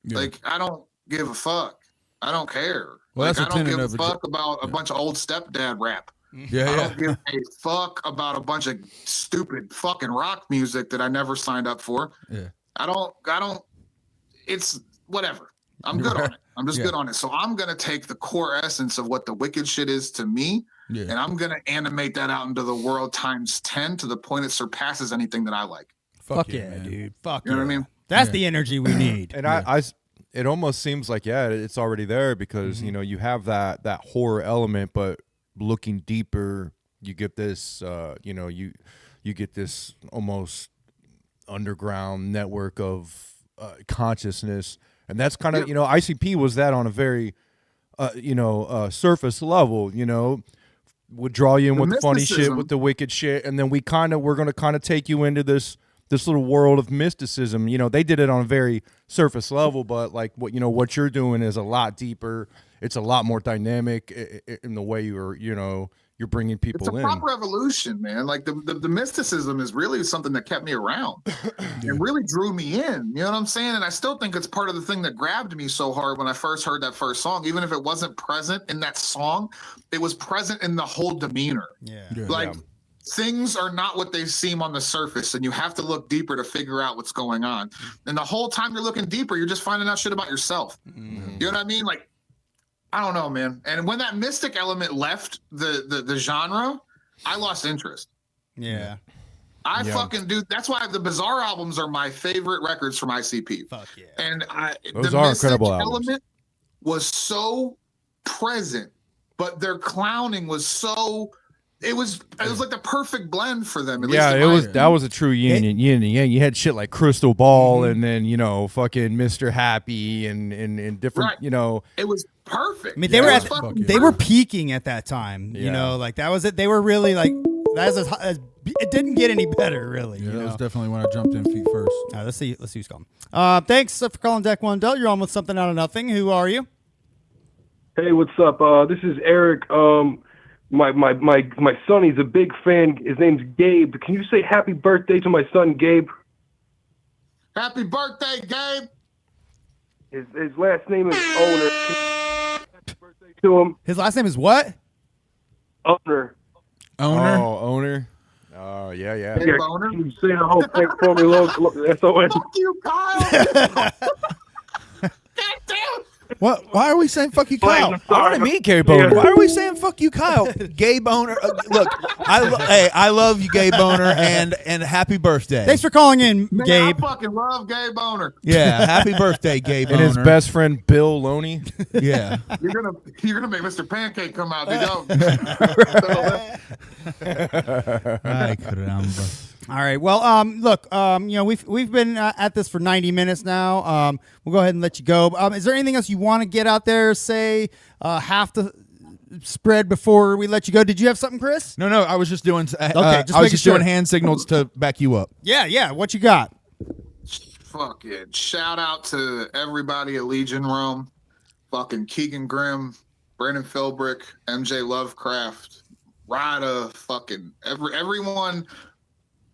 Yeah. Like, I don't give a fuck. I don't care. Well, I don't give a fuck about a bunch of old stepdad rap. I don't give a fuck about a bunch of stupid fucking rock music that I never signed up for. Yeah. I don't, it's whatever. I'm good on it. I'm just good on it. So I'm going to take the core essence of what the wicked shit is to me, and I'm going to animate that out into the world times 10 to the point it surpasses anything that I like. Fuck yeah, dude. Fuck You know what I mean? That's the energy we need. And it almost seems like, it's already there because, you have that horror element, but looking deeper, you get this, you get this almost underground network of consciousness, and that's kind of ICP was that on a very, surface level. Would draw you in with the funny shit, with the wicked shit, and then we're gonna kind of take you into this little world of mysticism. They did it on a very surface level, but like what you're doing is a lot deeper. It's a lot more dynamic in the way you're bringing people in. It's a proper evolution, man. Like the mysticism is really something that kept me around and really drew me in. You know what I'm saying? And I still think it's part of the thing that grabbed me so hard when I first heard that first song. Even if it wasn't present in that song, it was present in the whole demeanor. Things are not what they seem on the surface, and you have to look deeper to figure out what's going on. And the whole time you're looking deeper, you're just finding out shit about yourself. You know what I mean? Like, I don't know, man. And when that mystic element left the genre, I lost interest. Yeah. I fucking do. That's why the Bizarre albums are my favorite records from ICP. Fuck yeah. And Those the are mystic incredible albums. element was so present, but their clowning was so. It was like the perfect blend for them. At least that was a true yin and yang. You had shit like Crystal Ball, and then fucking Mr. Happy, and different. Right. It was perfect. I mean, they were peaking at that time. Like that was it. They were really like it didn't get any better, really. Yeah, that was definitely when I jumped in feet first. Let's see who's calling. Thanks for calling Deck One Del. You're on with Something Out of Nothing. Who are you? Hey, what's up? This is Eric. My son, he's a big fan. His name's Gabe. Can you say happy birthday to my son, Gabe? Happy birthday, Gabe. His last name is Owner. Happy birthday to him. His last name is what? Owner. Oh, Owner. Oh, yeah. Yeah, can you say the whole thing for me, S-O-N? Fuck you, Kyle. God damn. What? Why are we saying fuck you, Kyle? I want to meet Gary Boner. Why are we saying fuck you, Kyle? Gay Boner. Look, I love you, Gay Boner, and happy birthday. Thanks for calling in, Man, Gabe. I fucking love Gay Boner. Yeah, happy birthday, Gay Boner. And his best friend Bill Loney. Yeah. You're gonna make Mr. Pancake come out, dude. Ay, caramba. All right. Well, look, we've been at this for 90 minutes now. We'll go ahead and let you go. Is there anything else you want to get out there? Say, have to spread before we let you go? Did you have something, Chris? No, I was just doing. Okay, I was making just sure. doing hand signals to back you up. Yeah. What you got? Fuck it. Shout out to everybody at Legion Rome. Fucking Keegan Grimm, Brandon Philbrick, MJ Lovecraft, Rada, fucking everyone,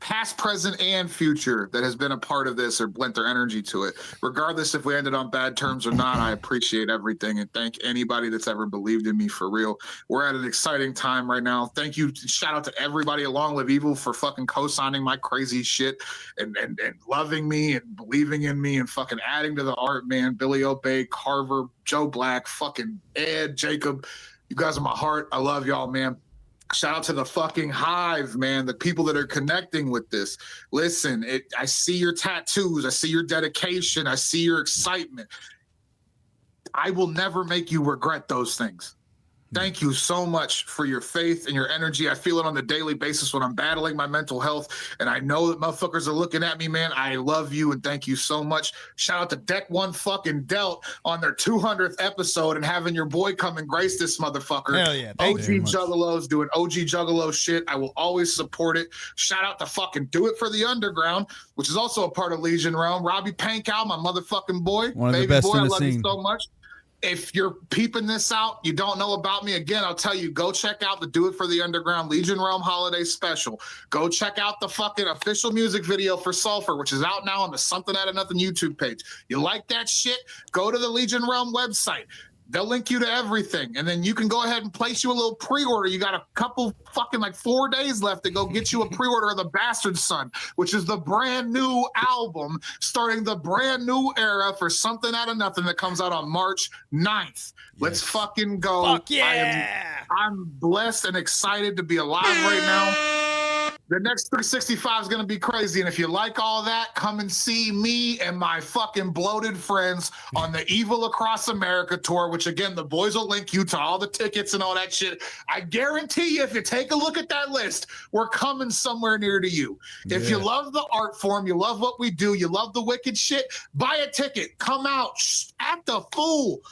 past, present, and future that has been a part of this or lent their energy to it. Regardless if we ended on bad terms or not, I appreciate everything and thank anybody that's ever believed in me for real. We're at an exciting time right now. Thank you. Shout out to everybody at Long Live Evil for fucking co-signing my crazy shit and loving me and believing in me and fucking adding to the art, man. Billy Obey, Carver, Joe Black, fucking Ed, Jacob. You guys are my heart. I love y'all, man. Shout out to the fucking Hive, man, the people that are connecting with this. Listen, I see your tattoos. I see your dedication. I see your excitement. I will never make you regret those things. Thank you so much for your faith and your energy. I feel it on a daily basis when I'm battling my mental health, and I know that motherfuckers are looking at me, man. I love you, and thank you so much. Shout out to Deck One fucking Dealt on their 200th episode and having your boy come and grace this motherfucker. Hell yeah. OG Juggalos doing OG Juggalo shit. I will always support it. Shout out to fucking Do It for the Underground, which is also a part of Legion Realm. Robbie Pankow, my motherfucking boy. One of the Baby best boy, in I the love scene. you so much. If you're peeping this out, you don't know about me, again, I'll tell you, go check out the Do It for the Underground Legion Realm Holiday Special. Go check out the fucking official music video for Sulfur, which is out now on the Somethin Outta Nothin YouTube page. You like that shit? Go to the Legion Realm website. They'll link you to everything. And then you can go ahead and place you a little pre-order. You got a couple fucking 4 days left to go get you a pre-order of The Bastard Son, which is the brand new album starting the brand new era for Somethin Outta Nothin that comes out on March 9th. Let's fucking go. Fuck yeah. I'm blessed and excited to be alive right now. The next 365 is going to be crazy. And if you like all that, come and see me and my fucking bloated friends on the Evil Across America tour, which again, the boys will link you to all the tickets and all that shit. I guarantee you, if you take a look at that list, we're coming somewhere near to you. If you love the art form, you love what we do, you love the wicked shit, buy a ticket, come out, act a fool,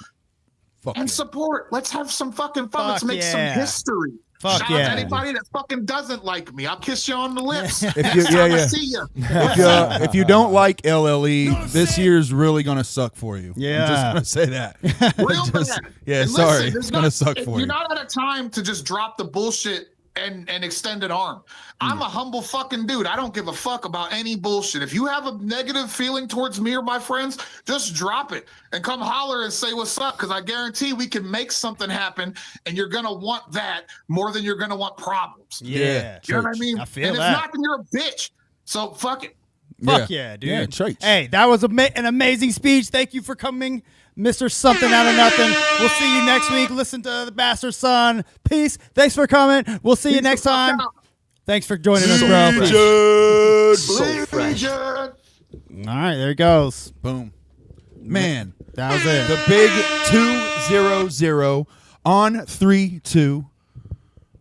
and support. Let's have some fucking fun. Let's make some history. Fuck Shout out to anybody that fucking doesn't like me. I'll kiss you on the lips. If Next you, time I see you. if you don't like LLE, this year's really gonna suck for you. Yeah. I'm just gonna say that. Real Just- bad. yeah, And sorry, listen, it's gonna suck for you're you. not at a time to just drop the bullshit and extend an arm. I'm a humble fucking dude. I don't give a fuck about any bullshit. If you have a negative feeling towards me or my friends, just drop it and come holler and say what's up, because I guarantee we can make something happen, and you're gonna want that more than you're gonna want problems. Yeah. You know what I mean? I feel and if that. not, then you're a bitch. So fuck it. Fuck yeah, dude. Yeah, church. Hey, that was an amazing speech. Thank you for coming, Mr. Somethin Outta Nothin. We'll see you next week. Listen to The Bastard Son. Peace. Thanks for coming. We'll see you Peace next the fuck time. out. Thanks for joining us, bro. Peace. Legion. All right, there he goes. Boom. Man, That was it. the big 200 on 3-2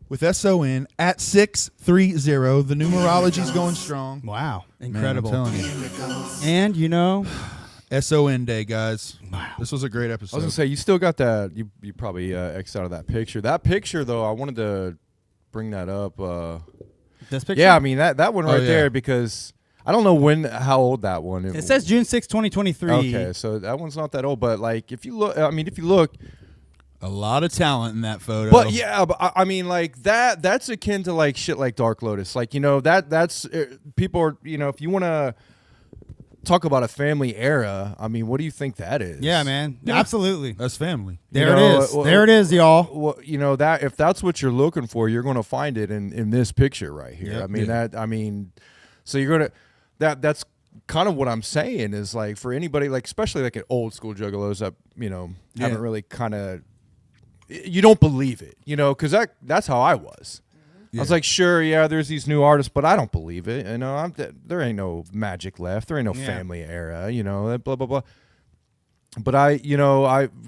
with SON at 630. The numerology's going strong. Wow. Man, I'm Incredible. telling you. And, you know, SON day, guys. Wow. This was a great episode. I was gonna say you still got that. You probably X'd out of that picture. That picture though, I wanted to bring that up. this picture? Yeah, I mean that one right yeah. there, because I don't know how old that one is. It says June 6, 2023. Okay, so that one's not that old, but like if you look, a lot of talent in that photo. but yeah, but I mean like that's akin to like shit like Dark Lotus. Like, you know, that's people are, you know, if you want to talk about a family era, I mean, what do you think that is? Yeah, man. Yeah. Absolutely. That's family. There You know, it is. There it is, y'all. Well, you know, that if that's what you're looking for, you're going to find it in this picture right here. Yep. I mean, so you're going to that's kind of what I'm saying is like for anybody, like especially like an old school juggalos that, you know, haven't really kind of, you don't believe it, you know, because that's how I was. I was like, sure, yeah, there's these new artists, but I don't believe it. You know, there ain't no magic left. There ain't no family era, you know, blah, blah, blah. But I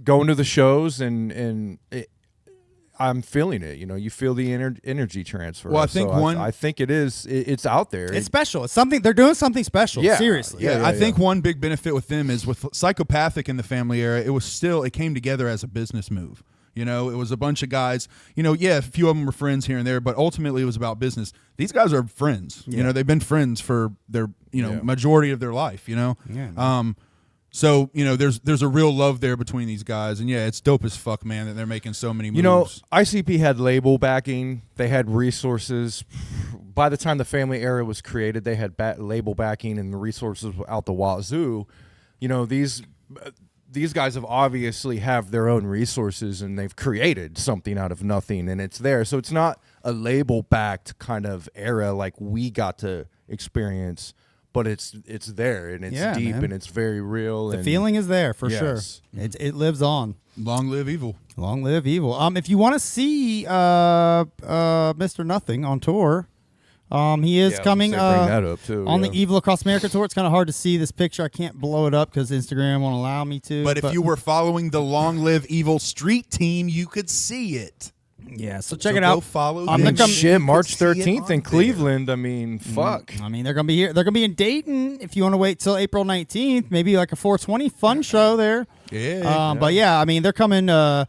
go into the shows and I'm feeling it. You know, you feel the energy transfer. Well, I think so one- I think it's out there. It's special. It's something. They're doing something special. Yeah. Seriously. Yeah, I think one big benefit with them is with Psychopathic in the family era, it came together as a business move. You know, it was a bunch of guys. You know, yeah, a few of them were friends here and there, but ultimately it was about business. These guys are friends. You know, they've been friends for their majority of their life. You know, so you know, there's a real love there between these guys, and yeah, it's dope as fuck, man, that they're making so many moves. You know, ICP had label backing. They had resources. By the time the Family Era was created, they had label backing and the resources out the wazoo. You know, these guys have obviously have their own resources, and they've created something out of nothing, and it's there. So it's not a label-backed kind of era like we got to experience, but it's there, and it's deep, man. And it's very real. The feeling is there for sure. It lives on. Long live evil. Long live evil. If you want to see Mr. Nothing on tour, he is coming bring that up too, on the Evil Across America tour. It's kind of hard to see this picture. I can't blow it up because Instagram won't allow me to. But if you were following the Long Live Evil Street team, you could see it. Yeah, so check it out. Go follow them. Shit, March 13th in Cleveland. I mean, fuck. I mean, they're gonna be here. They're gonna be in Dayton. If you want to wait till April 19th, maybe like a 420 fun show there. Yeah. But yeah, I mean, they're coming to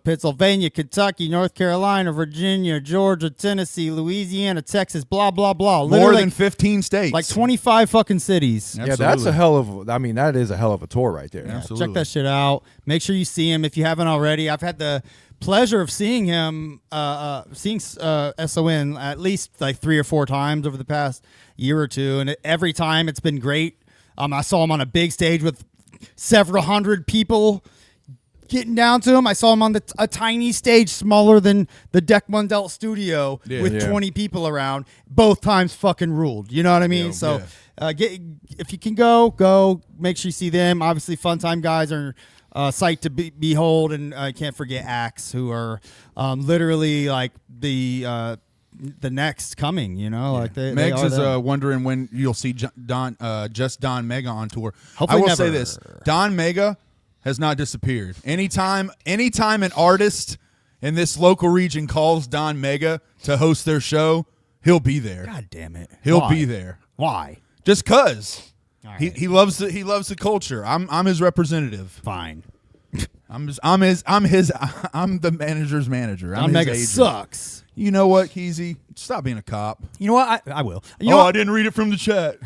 Pennsylvania, Kentucky, North Carolina, Virginia, Georgia, Tennessee, Louisiana, Texas, blah, blah, blah. More than 15 states. Like 25 fucking cities. Absolutely. Yeah, that's a hell of, I mean, that is a hell of a tour right there. Yeah, check that shit out. Make sure you see him if you haven't already. I've had the pleasure of seeing him, seeing SON at least like 3 or 4 times over the past year or two. And every time it's been great. I saw him on a big stage with several hundred people getting down to him. I saw him on a tiny stage smaller than the Deck Mundell studio with 20 people around. Both times fucking ruled. You know what I mean? If you can go. Make sure you see them. Obviously, Fun Time guys are sight to behold. And I can't forget Axe, who are literally like the next coming, you know, like Megs is wondering when you'll see Don Mega on tour. Hopefully I will never. say this: Don Mega has not disappeared. Anytime an artist in this local region calls Don Mega to host their show, he'll be there. God damn it, he'll be there. Why? Just cause right. he loves the culture. I'm his representative. Fine. I'm the manager's manager. Don Mega agent. sucks. You know what, Keezy? Stop being a cop. You know what? I will. I didn't read it from the chat.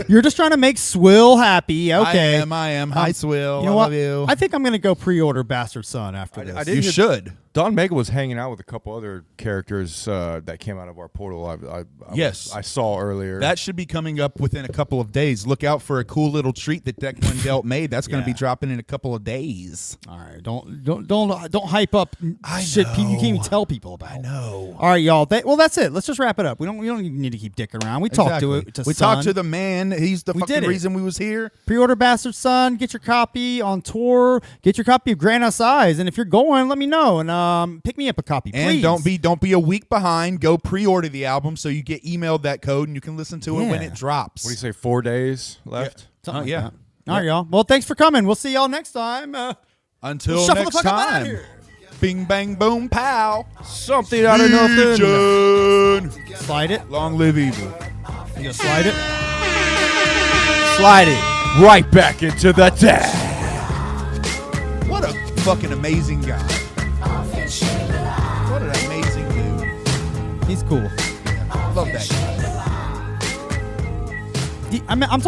You're just trying to make Swill happy. Okay. I am. Hi, Swill. You know I what? love you. I think I'm going to go pre-order Bastard Son after this. You should. Don Mega was hanging out with a couple other characters that came out of our portal. I saw earlier. That should be coming up within a couple of days. Look out for a cool little treat that Deck Mundell made. That's going to be dropping in a couple of days. All right, don't hype up shit you can't even tell people about. I know. All right, y'all. Well, that's it. Let's just wrap it up. We don't even need to keep dicking around. We talked to it. We talked to the man. He's the fucking reason we was here. Pre-order Bastard Son. Get your copy on tour. Get your copy of Grand Size. And if you're going, let me know and pick me up a copy, please. And don't be a week behind. Go pre-order the album so you get emailed that code and you can listen to it when it drops. What do you say? 4 days left. Something like that. All right, y'all. Well, thanks for coming. We'll see y'all next time. Until shuffle next the fuck time. up out of here. Bing, bang, boom, pow. Something out of nothing. Slide it. Long live evil. You gonna slide it? Slide it right back into the deck. What a fucking amazing guy. What an amazing dude. He's cool. Love that guy. I'm talking